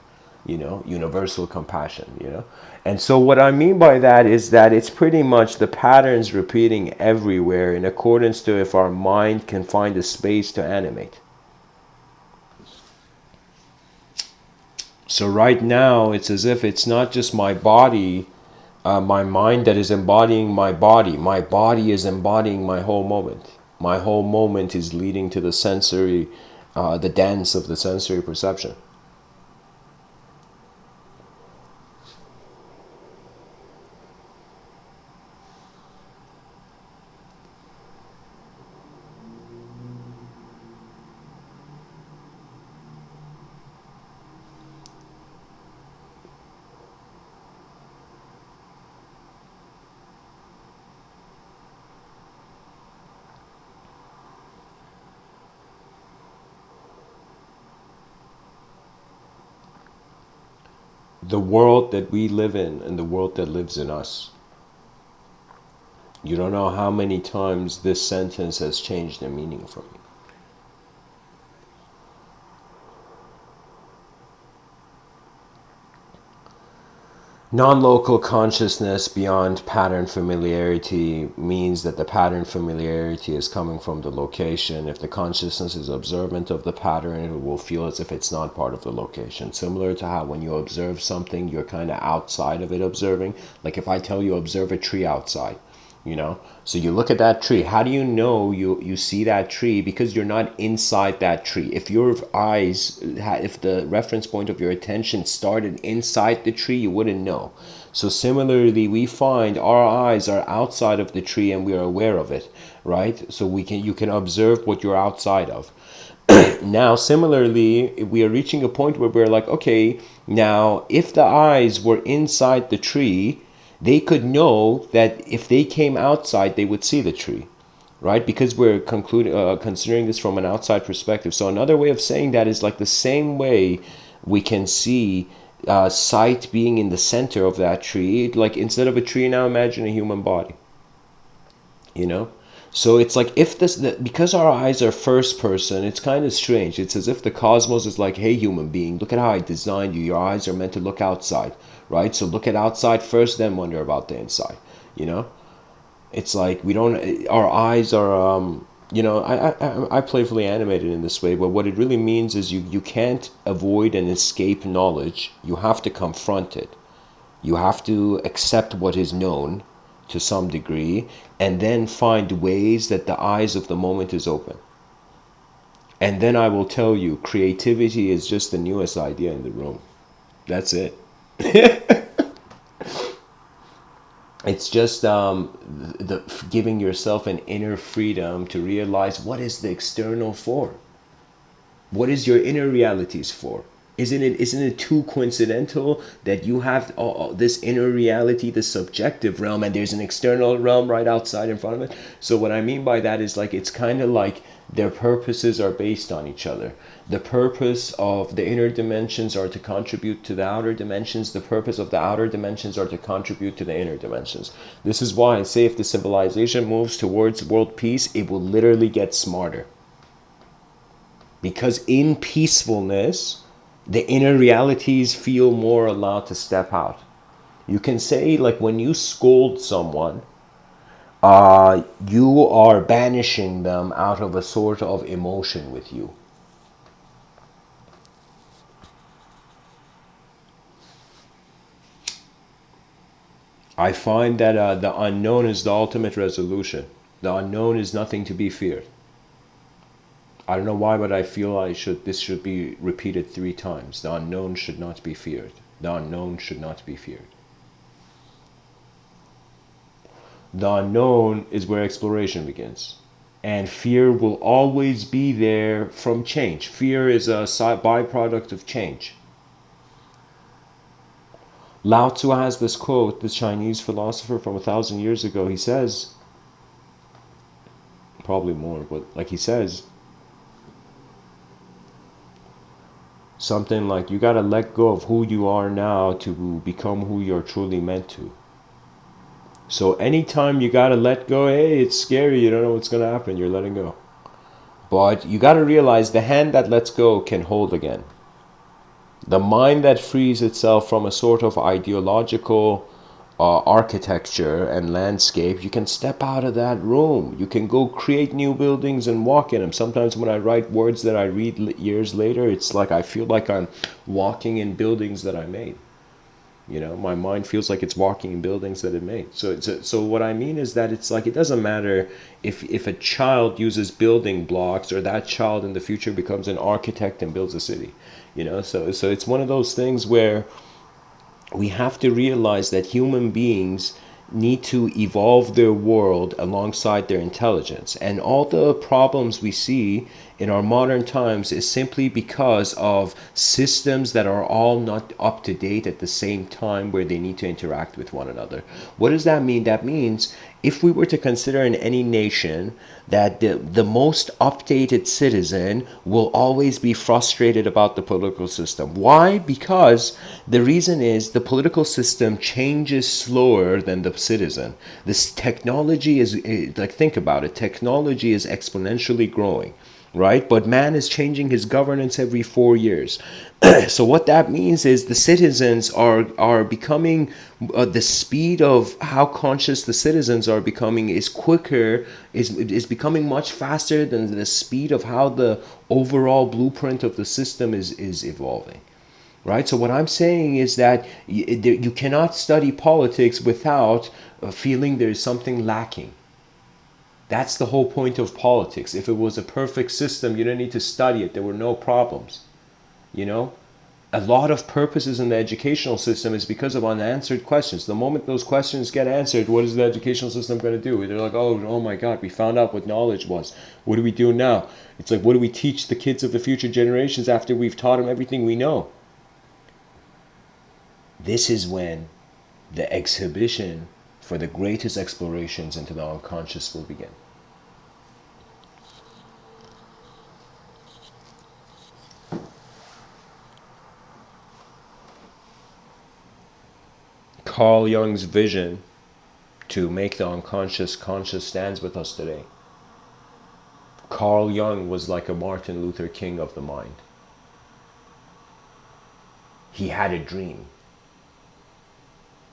universal compassion. And so what I mean by that is that it's pretty much the patterns repeating everywhere in accordance to if our mind can find a space to animate. So right now it's as if it's not just my body, my mind that is embodying my body. My body is embodying my whole moment. My whole moment is leading to the sensory, the dance of the sensory perception. The world that we live in and the world that lives in us. You don't know how many times this sentence has changed the meaning for me. Non-local consciousness beyond pattern familiarity means that the pattern familiarity is coming from the location. If the consciousness is observant of the pattern, it will feel as if it's not part of the location. Similar to how when you observe something, you're kind of outside of it observing. Like if I tell you observe a tree outside, so you look at that tree. How do you know you see that tree? Because you're not inside that tree. If your eyes, if the reference point of your attention started inside the tree, you wouldn't know. So similarly, we find our eyes are outside of the tree and we are aware of it, right? So you can observe what you're outside of. Now similarly, we are reaching a point where we're like, okay, now if the eyes were inside the tree, they could know that if they came outside, they would see the tree, right? Because we're considering this from an outside perspective. So another way of saying that is like the same way we can see sight being in the center of that tree. Like instead of a tree, now imagine a human body, So it's like if because our eyes are first person, it's kind of strange. It's as if the cosmos is like, hey, human being, look at how I designed you. Your eyes are meant to look outside, right? So look at outside first, then wonder about the inside, It's like we don't, our eyes are, I playfully animated in this way, but what it really means is you can't avoid and escape knowledge. You have to confront it. You have to accept what is known to some degree, and then find ways that the eyes of the moment is open. And then I will tell you, creativity is just the newest idea in the room. That's it. It's just giving yourself an inner freedom to realize what is the external for. What is your inner realities for? Isn't it too coincidental that you have this inner reality, the subjective realm, and there's an external realm right outside in front of it? So what I mean by that is like it's kind of like their purposes are based on each other. The purpose of the inner dimensions are to contribute to the outer dimensions. The purpose of the outer dimensions are to contribute to the inner dimensions. This is why I say if the civilization moves towards world peace, it will literally get smarter. Because in peacefulness, the inner realities feel more allowed to step out. You can say, like, when you scold someone, you are banishing them out of a sort of emotion with you. I find that the unknown is the ultimate resolution. The unknown is nothing to be feared. I don't know why, but I feel this should be repeated 3 times. The unknown should not be feared. The unknown should not be feared. The unknown is where exploration begins. And fear will always be there from change. Fear is a byproduct of change. Lao Tzu has this quote, this Chinese philosopher from 1,000 years ago. He says, probably more, but like he says, something like, you got to let go of who you are now to become who you're truly meant to. So anytime you got to let go, hey, it's scary, you don't know what's going to happen, you're letting go. But you got to realize the hand that lets go can hold again. The mind that frees itself from a sort of ideological architecture and landscape, you can step out of that room. You can go create new buildings and walk in them. Sometimes when I write words that I read years later, it's like I feel like I'm walking in buildings that I made. You know, my mind feels like it's walking in buildings that it made. So what I mean is that it's like it doesn't matter if a child uses building blocks or that child in the future becomes an architect and builds a city. You know, so it's one of those things where we have to realize that human beings need to evolve their world alongside their intelligence. And all the problems we see in our modern times is simply because of systems that are all not up to date at the same time where they need to interact with one another. What does that mean? That means if we were to consider in any nation that the most updated citizen will always be frustrated about the political system. Why? Because the reason is the political system changes slower than the citizen. This technology is, like, think about it, technology is exponentially growing, right? But man is changing his governance every 4 years. So what that means is the citizens are becoming, the speed of how conscious the citizens are becoming is quicker, is becoming much faster than the speed of how the overall blueprint of the system is evolving. Right? So what I'm saying is that you cannot study politics without feeling there's something lacking. That's the whole point of politics. If it was a perfect system, you didn't need to study it. There were no problems. You know, a lot of purposes in the educational system is because of unanswered questions. The moment those questions get answered, what is the educational system going to do? They're like, oh my God, we found out what knowledge was. What do we do now? It's like, what do we teach the kids of the future generations after we've taught them everything we know? This is when the exhibition for the greatest explorations into the unconscious will begin. Carl Jung's vision to make the unconscious conscious stands with us today. Carl Jung was like a Martin Luther King of the mind. He had a dream.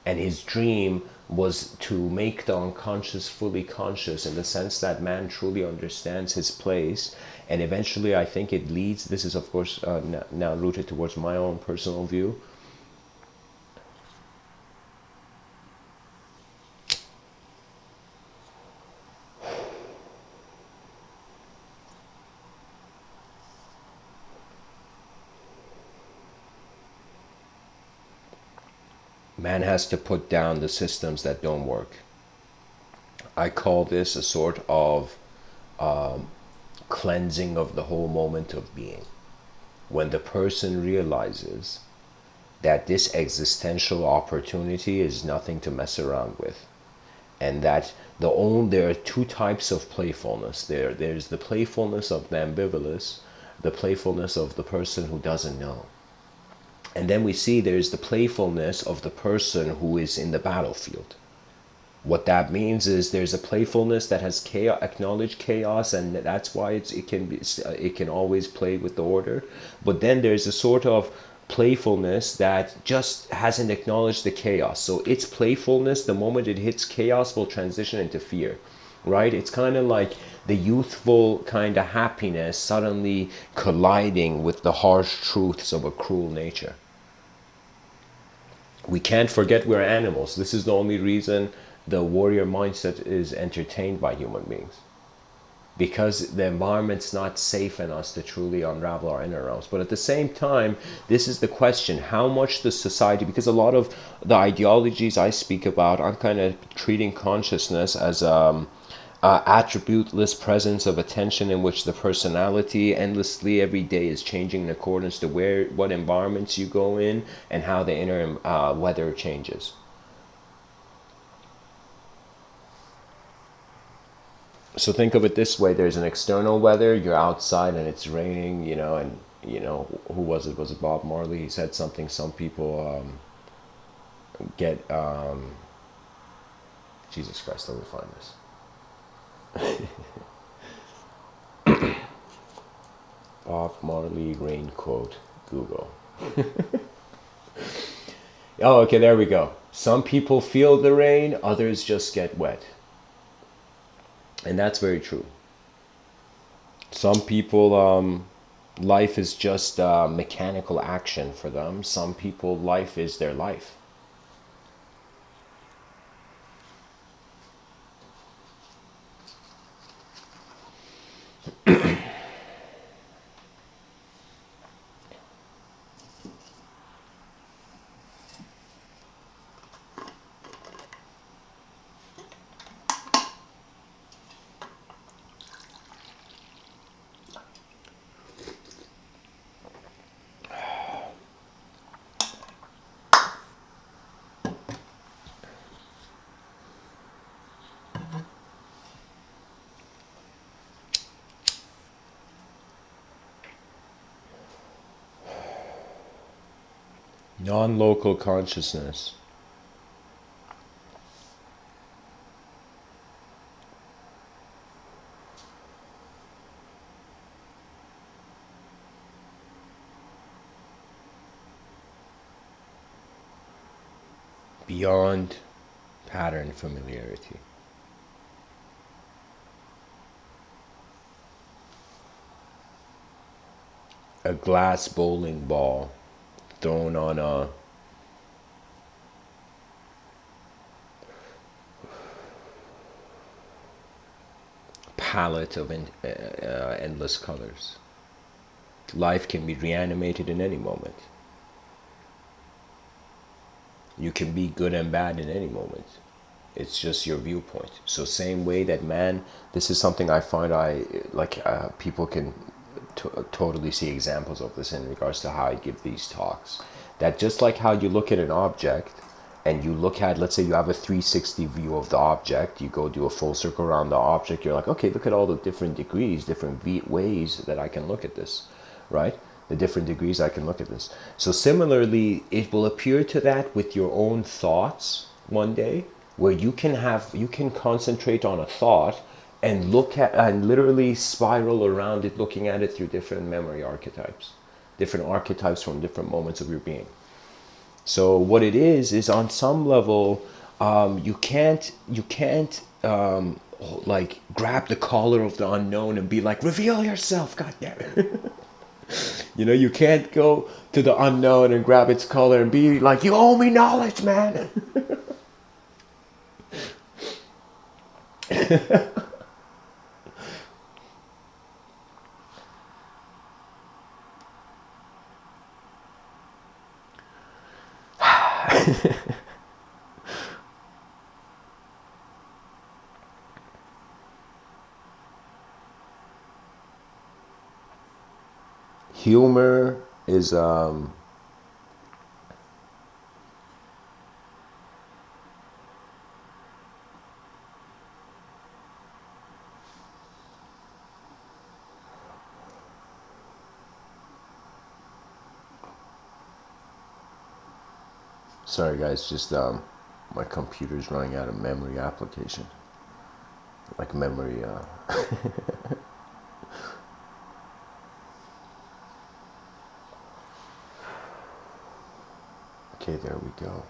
And his dream was to make the unconscious fully conscious in the sense that man truly understands his place. And eventually I think it leads, this is of course now rooted towards my own personal view, man has to put down the systems that don't work. I call this a sort of cleansing of the whole moment of being. When the person realizes that this existential opportunity is nothing to mess around with, and that there are two types of playfulness. There's the playfulness of the ambivalence, the playfulness of the person who doesn't know. And then we see there's the playfulness of the person who is in the battlefield. What that means is there's a playfulness that has chaos, acknowledged chaos, and that's why it can always play with the order. But then there's a sort of playfulness that just hasn't acknowledged the chaos. So its playfulness, the moment it hits chaos, will transition into fear. Right? It's kind of like the youthful kind of happiness suddenly colliding with the harsh truths of a cruel nature. We can't forget we're animals. This is the only reason the warrior mindset is entertained by human beings. Because the environment's not safe in us to truly unravel our inner realms. But at the same time, this is the question, how much the society, because a lot of the ideologies I speak about, I'm kind of treating consciousness as attributeless presence of attention in which the personality endlessly every day is changing in accordance to what environments you go in and how the inner weather changes. So think of it this way, there's an external weather, you're outside and it's raining, and who was it? Was it Bob Marley? He said something, some people get, Jesus Christ, let me find this. Bob Marley rain quote, Google. Oh, okay, there we go. Some people feel the rain, others just get wet. And that's very true. Some people, life is just mechanical action for them. Some people, life is their life. Non-local consciousness. Beyond pattern familiarity. A glass bowling ball thrown on a palette of endless colors. Life can be reanimated in any moment. You can be good and bad in any moment. It's just your viewpoint. So same way that man, this is something I find people can totally see examples of this in regards to how I give these talks. That just like how you look at an object and you look at, let's say you have a 360 view of the object, you go do a full circle around the object, you're like, okay, look at all the different degrees, different ways that I can look at this, right? The different degrees I can look at this. So similarly, it will appear to that with your own thoughts one day, where you can concentrate on a thought and look at and literally spiral around it, looking at it through different memory archetypes, different archetypes from different moments of your being. So what it is on some level, you can't like grab the collar of the unknown and be like, reveal yourself, goddammit. You can't go to the unknown and grab its collar and be like, you owe me knowledge, man. Humor is sorry guys, just my computer's running out of memory application. Like memory okay, there we go.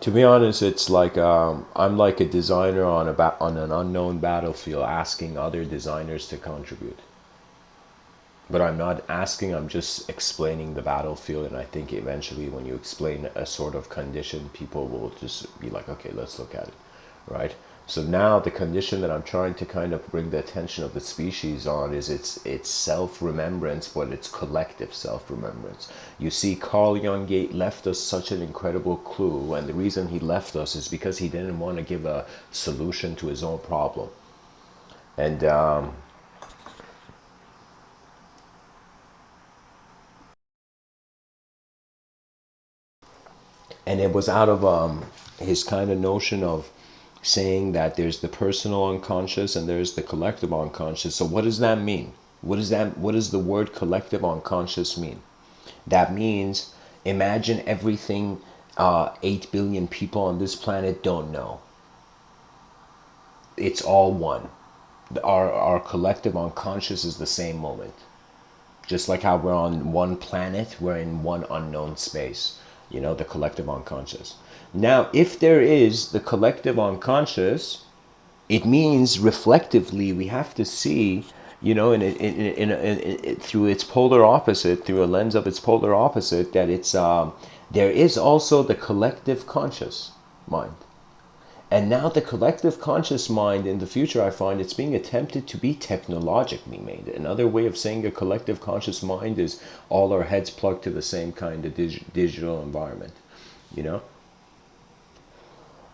To be honest, it's like I'm like a designer on an unknown battlefield, asking other designers to contribute. But I'm not asking; I'm just explaining the battlefield. And I think eventually, when you explain a sort of condition, people will just be like, "Okay, let's look at it," right? So now the condition that I'm trying to kind of bring the attention of the species on is its self-remembrance, but it's collective self-remembrance. You see, Carl Jung left us such an incredible clue, and the reason he left us is because he didn't want to give a solution to his own problem. And it was out of his kind of notion of saying that there's the personal unconscious and there's the collective unconscious. So what does that mean? What does the word collective unconscious mean? That means imagine everything 8 billion people on this planet don't know. It's all one. Our collective unconscious is the same moment. Just like how we're on one planet, we're in one unknown space. The collective unconscious. Now, if there is the collective unconscious, it means reflectively we have to see, through its polar opposite, through a lens of its polar opposite, that there is also the collective conscious mind. And now the collective conscious mind in the future, I find it's being attempted to be technologically made. Another way of saying a collective conscious mind is all our heads plugged to the same kind of digital environment,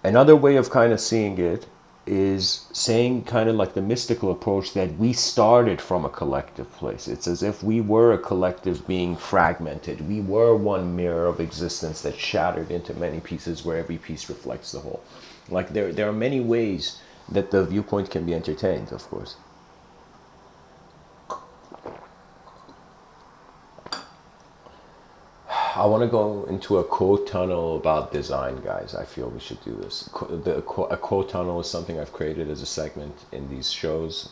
Another way of kind of seeing it is saying kind of like the mystical approach that we started from a collective place. It's as if we were a collective being fragmented. We were one mirror of existence that shattered into many pieces where every piece reflects the whole. Like there are many ways that the viewpoint can be entertained, of course. I want to go into a quote tunnel about design, guys. I feel we should do this. A quote tunnel is something I've created as a segment in these shows,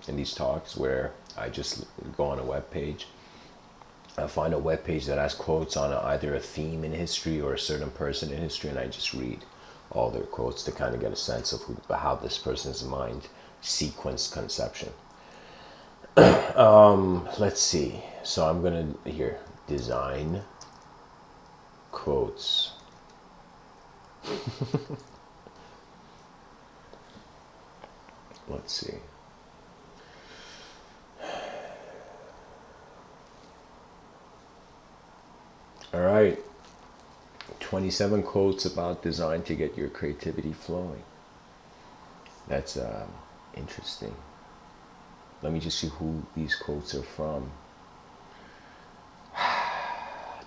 in these talks, where I just go on a web page. I find a web page that has quotes on either a theme in history or a certain person in history, and I just read all their quotes to kind of get a sense of how this person's mind sequenced conception. Let's see. So I'm going to, here, design quotes. Let's see. All right. 27 quotes about design to get your creativity flowing. That's interesting. Let me just see who these quotes are from.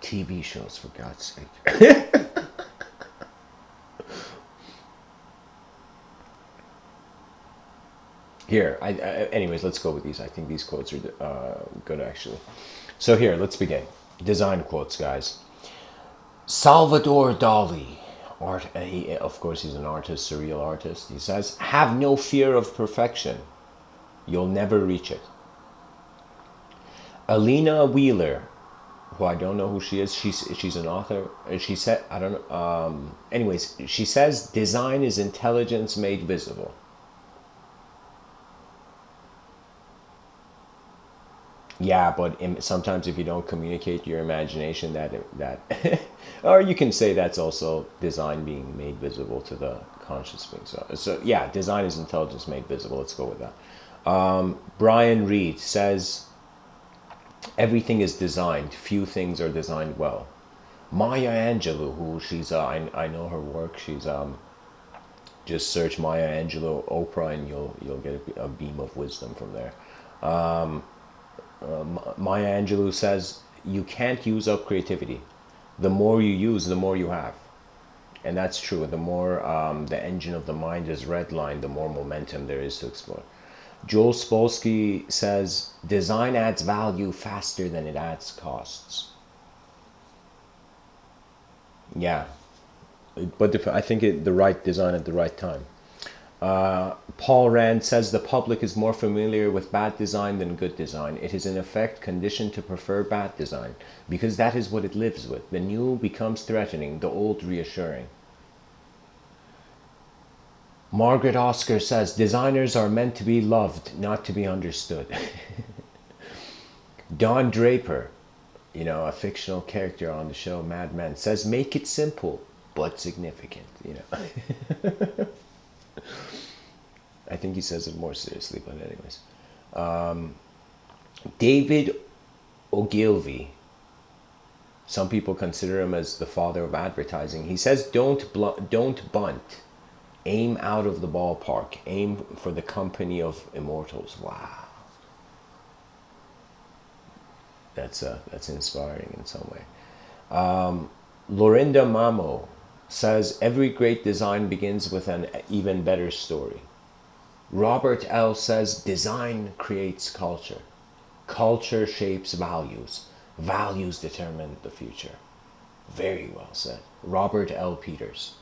TV shows, for God's sake. Here, anyways, let's go with these. I think these quotes are good, actually. So here, let's begin. Design quotes, guys. Salvador Dali, of course, he's an artist, surreal artist. He says, "Have no fear of perfection. You'll never reach it." Alina Wheeler, who I don't know who she is. She's an author. She said, I don't know. Anyways, she says, "Design is intelligence made visible." Yeah, but sometimes if you don't communicate your imagination, that or you can say that's also design being made visible to the conscious being. So yeah, design is intelligence made visible. Let's go with that. Brian Reed says, "Everything is designed. Few things are designed well." Maya Angelou, who she's I know her work. She's just search Maya Angelou Oprah and you'll get a beam of wisdom from there. Maya Angelou says, "You can't use up creativity. The more you use, the more you have." And that's true. The more the engine of the mind is redlined, the more momentum there is to explore. Joel Spolsky says, "Design adds value faster than it adds costs." Yeah, but I think the right design at the right time. Paul Rand says, "The public is more familiar with bad design than good design. It is in effect conditioned to prefer bad design because that is what it lives with. The new becomes threatening, the old reassuring." Margaret Oscar says, "Designers are meant to be loved, not to be understood." Don Draper, a fictional character on the show Mad Men, says, "Make it simple but significant." I think he says it more seriously, but anyways. David Ogilvy, some people consider him as the father of advertising. He says, don't bunt. Aim out of the ballpark. Aim for the company of immortals." Wow. That's inspiring in some way. Lorinda Mamo says, "Every great design begins with an even better story." Robert L. says, "Design creates culture. Culture shapes values. Values determine the future. Very well said. Robert L. Peters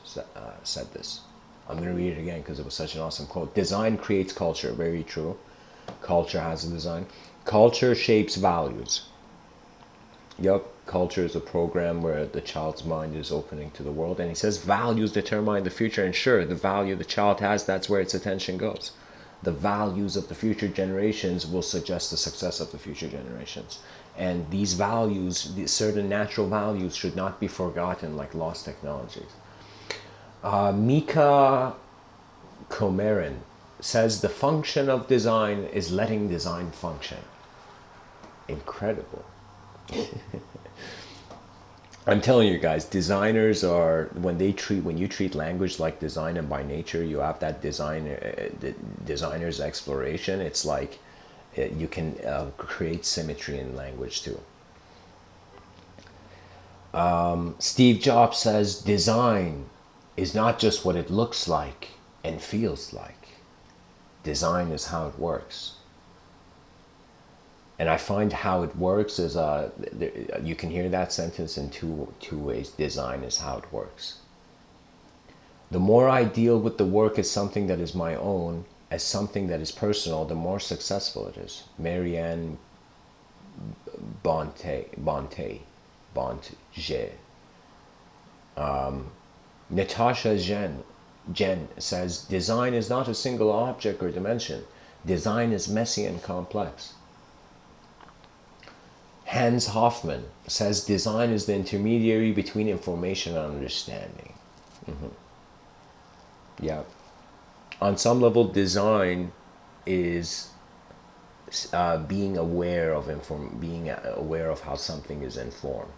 said this. I'm going to read it again because it was such an awesome quote. Design creates culture. Very true. Culture has a design. Culture shapes values. Yup, culture is a program where the child's mind is opening to the world. And he says values determine the future. And sure, the value the child has, that's where its attention goes. The values of the future generations will suggest the success of the future generations. And these values, these certain natural values, should not be forgotten like lost technologies. Mika Komarin says the function of design is letting design function. Incredible. I'm telling you guys, designers are, when you treat language like design, and by nature you have that designer's exploration, it's like you can create symmetry in language too. Steve Jobs says design is not just what it looks like and feels like. Design is how it works. And I find how it works is, you can hear that sentence in two ways. Design is how it works. The more I deal with the work as something that is my own, as something that is personal, the more successful it is. Marianne Bonte. Natasha Jen says, design is not a single object or dimension. Design is messy and complex. Hans Hoffman says design is the intermediary between information and understanding. Yeah. On some level, design is being aware of how something is informed.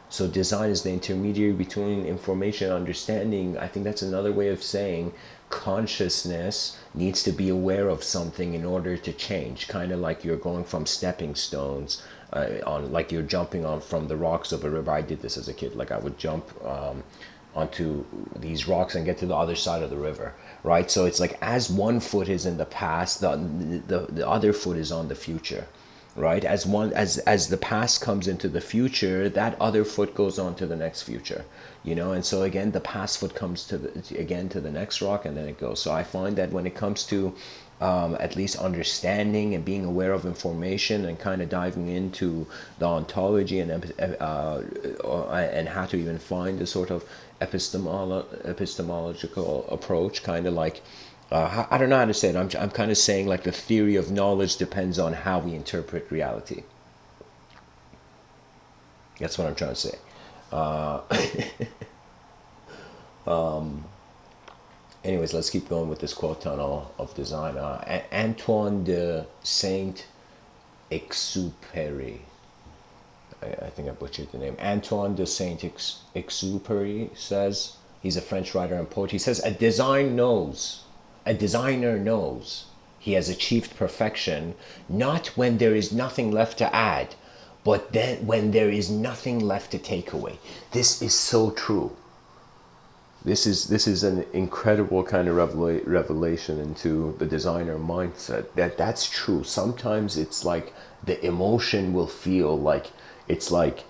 So design is the intermediary between information and understanding. I think that's another way of saying consciousness needs to be aware of something in order to change. Kind of like you're going from stepping stones like you're jumping on from the rocks of a river. I did this as a kid. Like I would jump onto these rocks and get to the other side of the river, right? So it's like as one foot is in the past, the other foot is on the future, right? As the past comes into the future, that other foot goes on to the next future, and so again the past foot comes to the next rock, and then it goes. So I find that when it comes to at least understanding and being aware of information and kind of diving into the ontology and how to even find a sort of epistemological approach, kind of like I don't know how to say it. I'm kind of saying like the theory of knowledge depends on how we interpret reality. That's what I'm trying to say. Anyways, let's keep going with this quote tunnel of design. Antoine de Saint-Exupéry. I think I butchered the name. Antoine de Saint-Exupéry says, he's a French writer and poet. He says, a designer knows he has achieved perfection, not when there is nothing left to add, but then when there is nothing left to take away. This is so true. This is an incredible kind of revelation into the designer mindset. That's true. Sometimes it's like the emotion will feel like it's like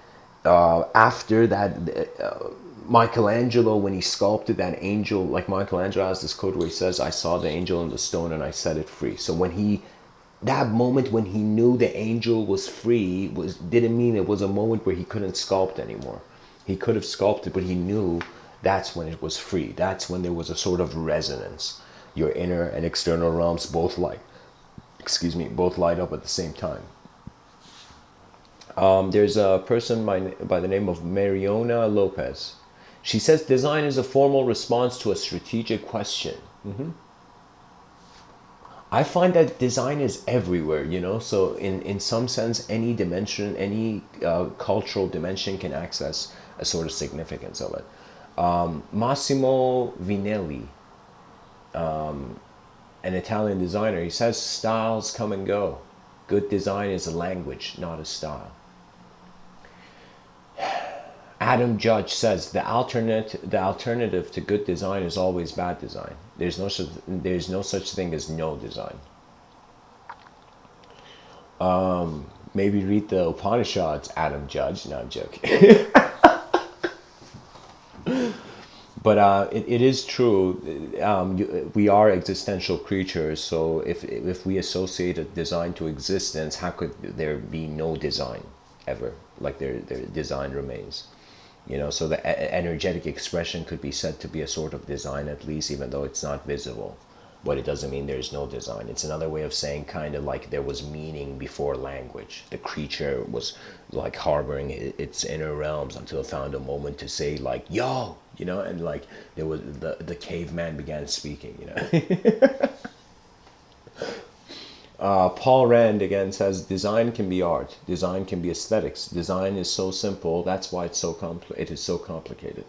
after that. Michelangelo, when he sculpted that angel, like Michelangelo has this quote where he says, I saw the angel in the stone and I set it free. So that moment when he knew the angel was free didn't mean it was a moment where he couldn't sculpt anymore. He could have sculpted, but he knew that's when it was free. That's when there was a sort of resonance. Your inner and external realms both light up at the same time. There's a person by the name of Mariona Lopez. She says design is a formal response to a strategic question. I find that design is everywhere, so in some sense, any dimension, any cultural dimension can access a sort of significance of it. Massimo Vinelli, an Italian designer, he says styles come and go. Good design is a language, not a style. Adam Judge says the alternative to good design is always bad design. There's no such thing as no design. Maybe read the Upanishads, Adam Judge. No, I'm joking. But it is true. We are existential creatures. So if we associate a design to existence, how could there be no design ever? Like their design remains. So the energetic expression could be said to be a sort of design, at least, even though it's not visible. But it doesn't mean there's no design. It's another way of saying kind of like there was meaning before language. The creature was like harboring its inner realms until it found a moment to say like, yo, and like there was the caveman began speaking. Paul Rand again says design can be art, design can be aesthetics. Design is so simple, that's why it is so complicated.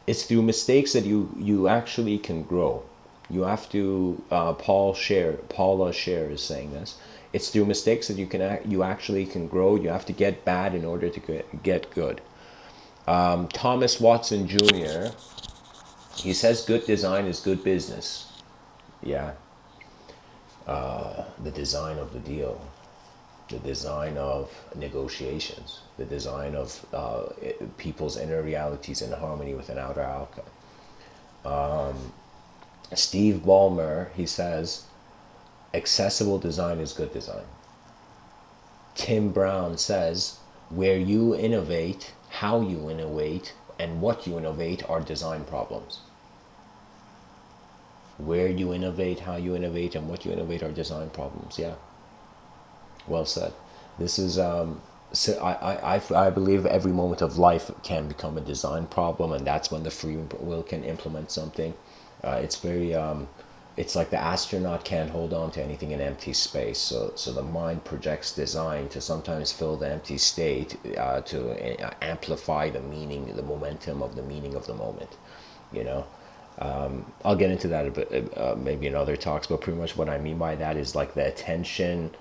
It's through mistakes that you actually can grow. You have to Paula Scher is saying this. It's through mistakes that you actually can grow. You have to get bad in order to get good. Thomas Watson Jr. he says good design is good business. Yeah, the design of the deal, the design of negotiations, the design of people's inner realities in harmony with an outer outcome. Steve Ballmer, he says, accessible design is good design. Tim Brown says, where you innovate, how you innovate, and what you innovate are design problems. Where you innovate, how you innovate, and what you innovate are design problems. Yeah, well said. This is so I believe every moment of life can become a design problem, and that's when the free will can implement something. It's very it's like the astronaut can't hold on to anything in empty space, so the mind projects design to sometimes fill the empty state, to amplify the meaning, the momentum of the meaning of the moment. you know I'll get into that a bit, maybe in other talks, but pretty much what I mean by that is like the attention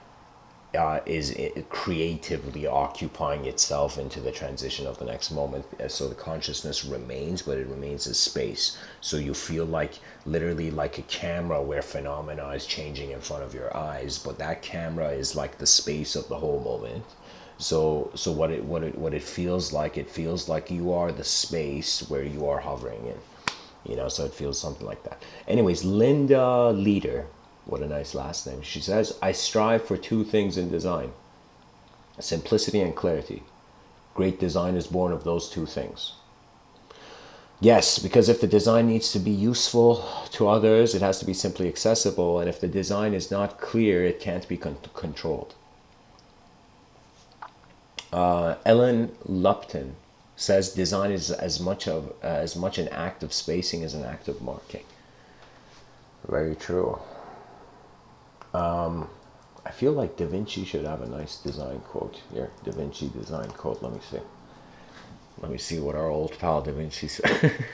is creatively occupying itself into the transition of the next moment. So the consciousness remains, but it remains as space. So you feel like literally like a camera where phenomena is changing in front of your eyes, but that camera is like the space of the whole moment. So what it feels like, it feels like you are the space where you are hovering in. So it feels something like that. Anyways, Linda Leader, what a nice last name. She says, I strive for two things in design: simplicity and clarity. Great design is born of those two things. Yes, because if the design needs to be useful to others, it has to be simply accessible. And if the design is not clear, it can't be controlled. Ellen Lupton says design is as much an act of spacing as an act of marking. Very true. I feel like Da Vinci should have a nice design quote here. Da Vinci design quote. Let me see. Let me see what our old pal Da Vinci said.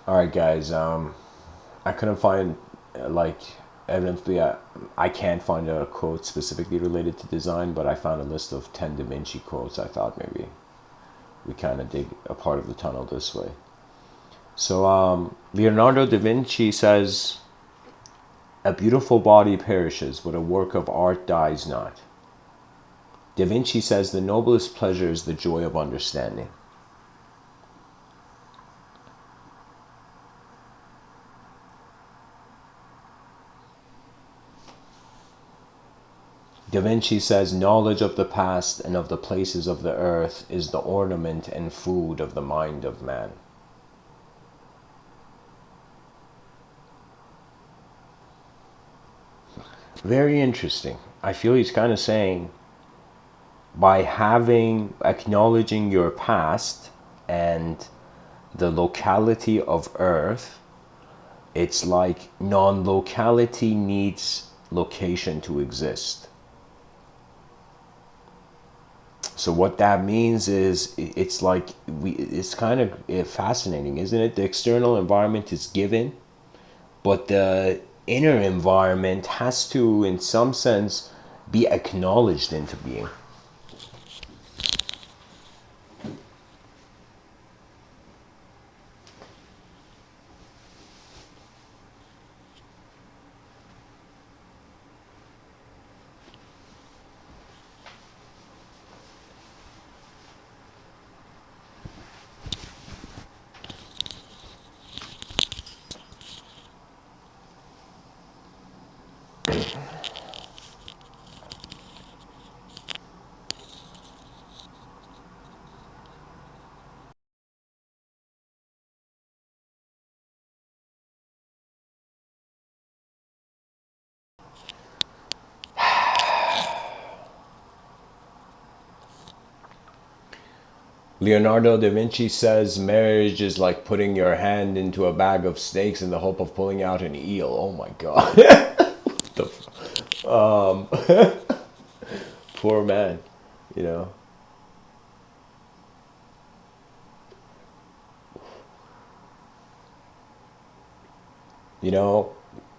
All right, guys. I couldn't find evidently I can't find a quote specifically related to design, but I found a list of 10 Da Vinci quotes. I thought maybe we kind of dig a part of the tunnel this way. So Leonardo da Vinci says, a beautiful body perishes, but a work of art dies not. Da Vinci says the noblest pleasure is the joy of understanding. Da Vinci says knowledge of the past and of the places of the earth is the ornament and food of the mind of man. Very interesting. I feel he's kind of saying by acknowledging your past and the locality of earth, it's like non-locality needs location to exist. So what that means is it's like it's kind of fascinating, isn't it? The external environment is given, but the inner environment has to, in some sense, be acknowledged into being. Leonardo da Vinci says marriage is like putting your hand into a bag of snakes in the hope of pulling out an eel. Oh my god. the, poor man, you know. You know,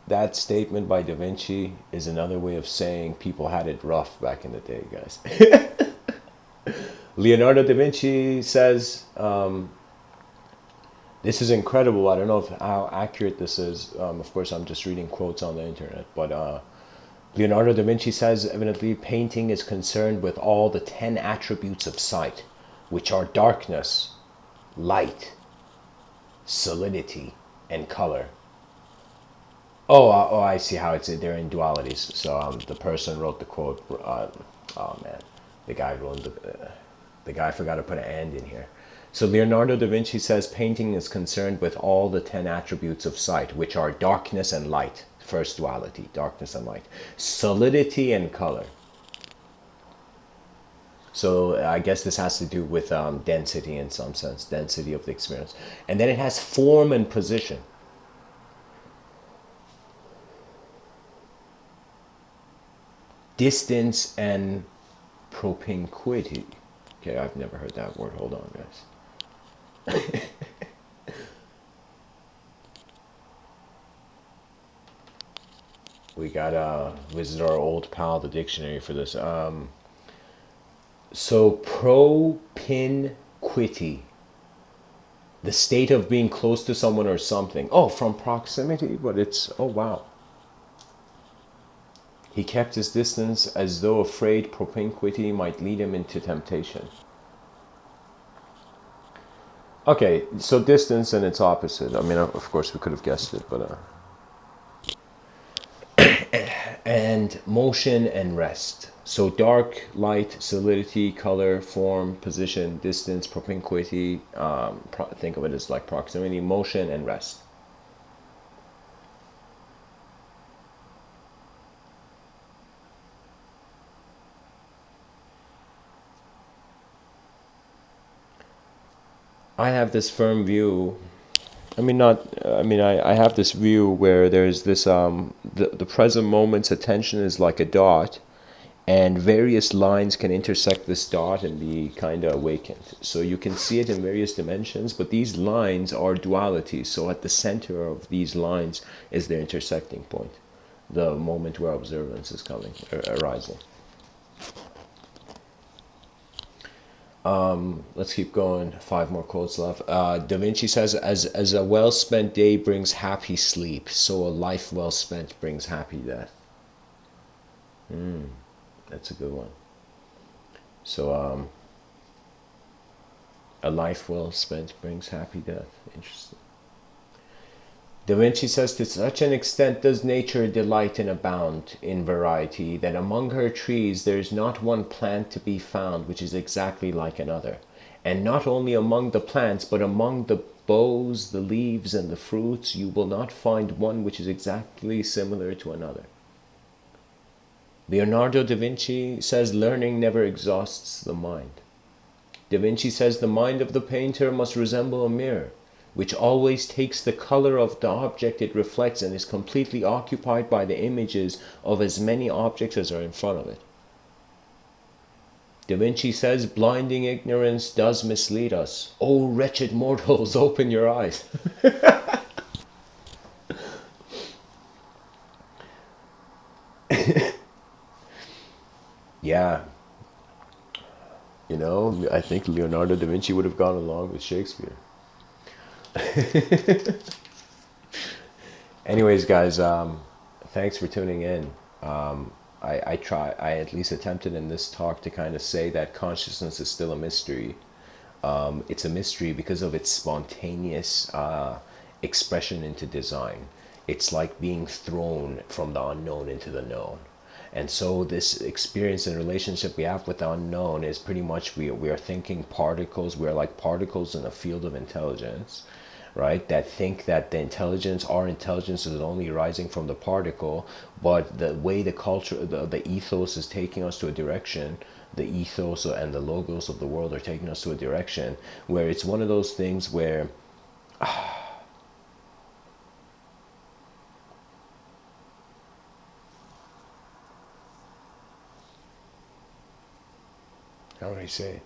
that statement by Da Vinci is another way of saying people had it rough back in the day, guys. Leonardo da Vinci says, this is incredible. I don't know how accurate this is. Of course, I'm just reading quotes on the internet. But Leonardo da Vinci says, evidently, painting is concerned with all the 10 attributes of sight, which are darkness, light, solidity, and color. Oh, I see how they're in dualities. So the person wrote the quote. Oh man, the guy ruined the guy forgot to put an and in here. So Leonardo da Vinci says painting is concerned with all the 10 attributes of sight, which are darkness and light. First duality, darkness and light, solidity and color. So I guess this has to do with density in some sense, density of the experience. And then it has form and position. Distance and propinquity. Okay, I've never heard that word. Hold on, guys. We gotta visit our old pal, the dictionary, for this. So propinquity, the state of being close to someone or something. Oh, from proximity, but it's, oh wow. He kept his distance as though afraid propinquity might lead him into temptation. Okay, so distance and its opposite. I mean, of course, we could have guessed it, but and motion and rest. So dark, light, solidity, color, form, position, distance, propinquity. Think of it as like proximity, motion, and rest. I have this firm view. I mean, not. I mean, I have this view where there's this. The present moment's attention is like a dot, and various lines can intersect this dot and be kind of awakened. So you can see it in various dimensions, but these lines are dualities. So at the center of these lines is the intersecting point, the moment where observance is coming, arising. Let's keep going. 5 more quotes left. Da Vinci says, as a well-spent day brings happy sleep, so a life well spent brings happy death. That's a good one. So, a life well spent brings happy death. Interesting. Da Vinci says, to such an extent does nature delight and abound in variety, that among her trees there is not one plant to be found which is exactly like another. And not only among the plants, but among the boughs, the leaves, and the fruits, you will not find one which is exactly similar to another. Leonardo da Vinci says learning never exhausts the mind. Da Vinci says the mind of the painter must resemble a mirror, which always takes the color of the object it reflects and is completely occupied by the images of as many objects as are in front of it. Da Vinci says blinding ignorance does mislead us. Oh, wretched mortals, open your eyes. Yeah, I think Leonardo da Vinci would have gone along with Shakespeare. Anyways, guys, thanks for tuning in. I at least attempted in this talk to kind of say that consciousness is still a mystery. It's a mystery because of its spontaneous expression into design. It's like being thrown from the unknown into the known. And so this experience and relationship we have with the unknown is pretty much we are thinking particles. We're like particles in a field of intelligence, right? That think that our intelligence is only rising from the particle, but the way the culture, the ethos is taking us to a direction, the ethos and the logos of the world are taking us to a direction where it's one of those things where, how would I say it?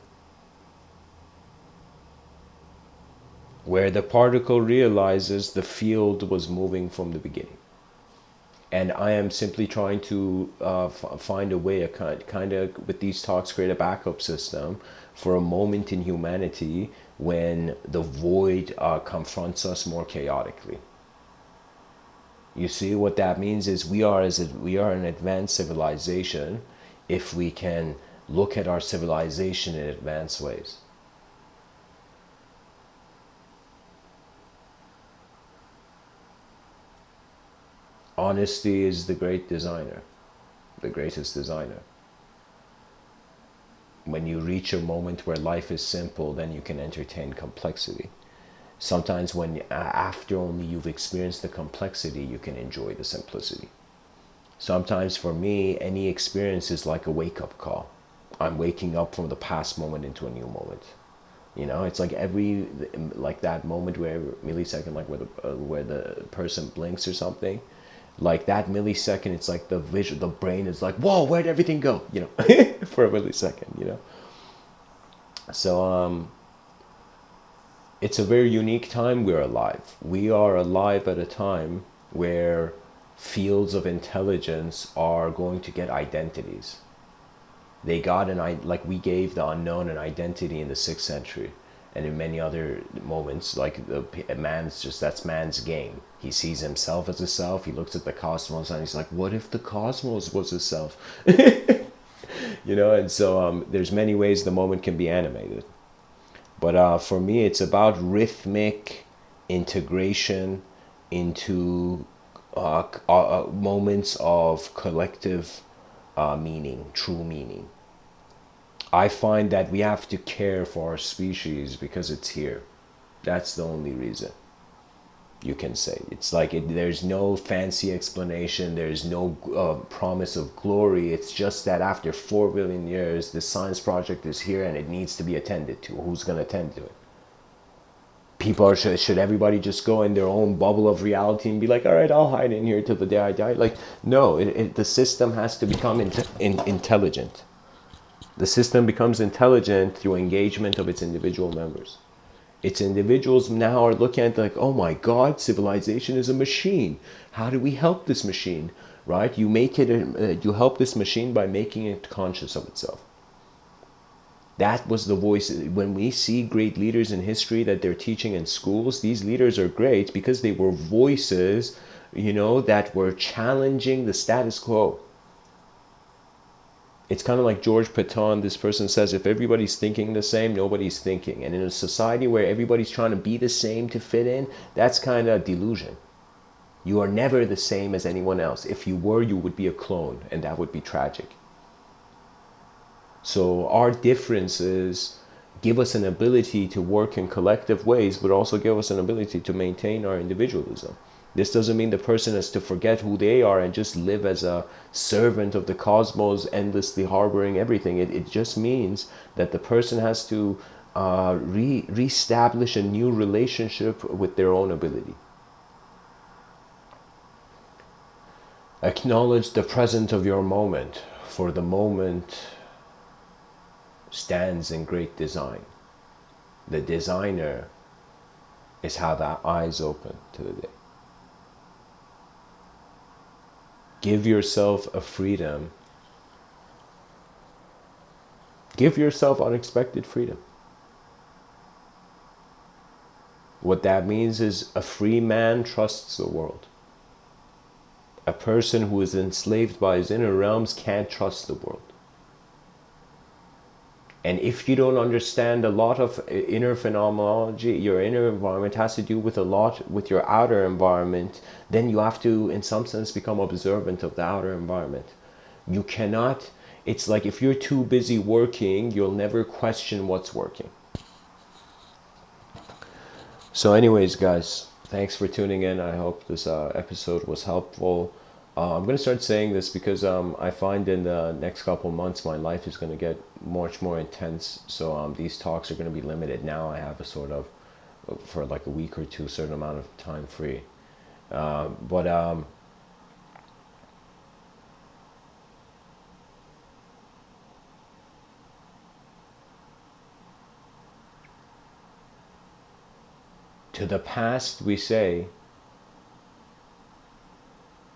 Where the particle realizes the field was moving from the beginning. And I am simply trying to find a way, kind of with these talks, create a backup system for a moment in humanity when the void confronts us more chaotically. You see, what that means is we are an advanced civilization if we can look at our civilization in advanced ways. Honesty is the great designer, the greatest designer. When you reach a moment where life is simple, then you can entertain complexity. Sometimes when after only you've experienced the complexity, you can enjoy the simplicity. Sometimes for me, any experience is like a wake-up call. I'm waking up from the past moment into a new moment. It's like like that moment where millisecond, like where the person blinks or something, like that millisecond, it's like the brain is like, whoa, where'd everything go? For a millisecond. So it's a very unique time we're alive. We are alive at a time where fields of intelligence are going to get identities. They got like we gave the unknown an identity in the 6th century, and in many other moments, like that's man's game. He sees himself as a self. He looks at the cosmos and he's like, what if the cosmos was a self? And so there's many ways the moment can be animated. But for me, it's about rhythmic integration into moments of collective meaning, true meaning. I find that we have to care for our species because it's here. That's the only reason, you can say. It's like there's no fancy explanation. There's no promise of glory. It's just that after 4 billion years, this science project is here and it needs to be attended to. Who's going to attend to it? Should everybody just go in their own bubble of reality and be like, all right, I'll hide in here till the day I die? Like, no, the system has to become intelligent. The system becomes intelligent through engagement of its individual members. Its individuals now are looking at like, oh my God, civilization is a machine. How do we help this machine, right? You you help this machine by making it conscious of itself. That was the voice. When we see great leaders in history that they're teaching in schools, these leaders are great because they were voices, that were challenging the status quo. It's kind of like George Patton. This person says, if everybody's thinking the same, nobody's thinking. And in a society where everybody's trying to be the same to fit in, that's kind of delusion. You are never the same as anyone else. If you were, you would be a clone, and that would be tragic. So our differences give us an ability to work in collective ways, but also give us an ability to maintain our individualism. This doesn't mean the person has to forget who they are and just live as a servant of the cosmos, endlessly harboring everything. It just means that the person has to reestablish a new relationship with their own ability. Acknowledge the present of your moment, for the moment stands in great design. The designer is how the eyes open to the day. Give yourself a freedom. Give yourself unexpected freedom. What that means is a free man trusts the world. A person who is enslaved by his inner realms can't trust the world. And if you don't understand a lot of inner phenomenology, your inner environment has to do with a lot with your outer environment, then you have to, in some sense, become observant of the outer environment. You cannot, it's like if you're too busy working, you'll never question what's working. So anyways, guys, thanks for tuning in. I hope this episode was helpful. I'm going to start saying this because I find in the next couple months my life is going to get much more intense. So these talks are going to be limited. Now I have a sort of, for like a week or two, certain amount of time free. But to the past we say,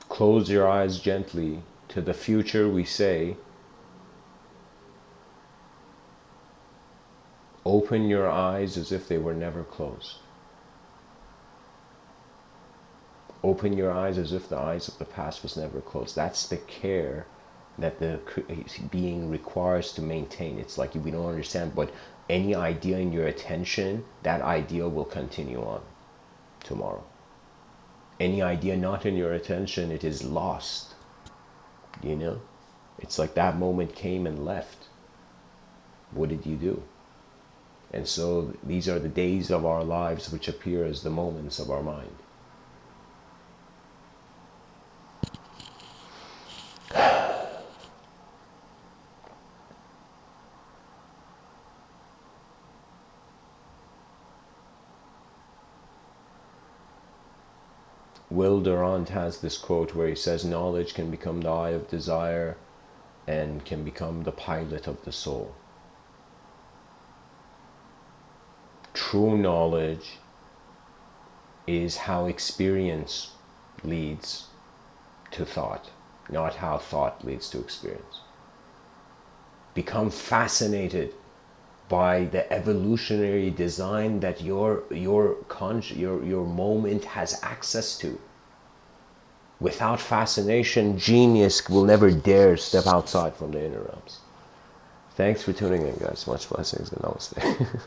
close your eyes gently. To the future we say, open your eyes as if they were never closed. Open your eyes as if the eyes of the past was never closed. That's the care that the being requires to maintain. It's like we don't understand, but any idea in your attention, that idea will continue on tomorrow. Any idea not in your attention, it is lost. You know? It's like that moment came and left. What did you do? And so these are the days of our lives which appear as the moments of our mind. Will Durant has this quote where he says, knowledge can become the eye of desire and can become the pilot of the soul. True knowledge is how experience leads to thought, not how thought leads to experience. Become fascinated by the evolutionary design that your moment has access to. Without fascination, genius will never dare step outside from the inner realms. Thanks for tuning in, guys. Much blessings and namaste.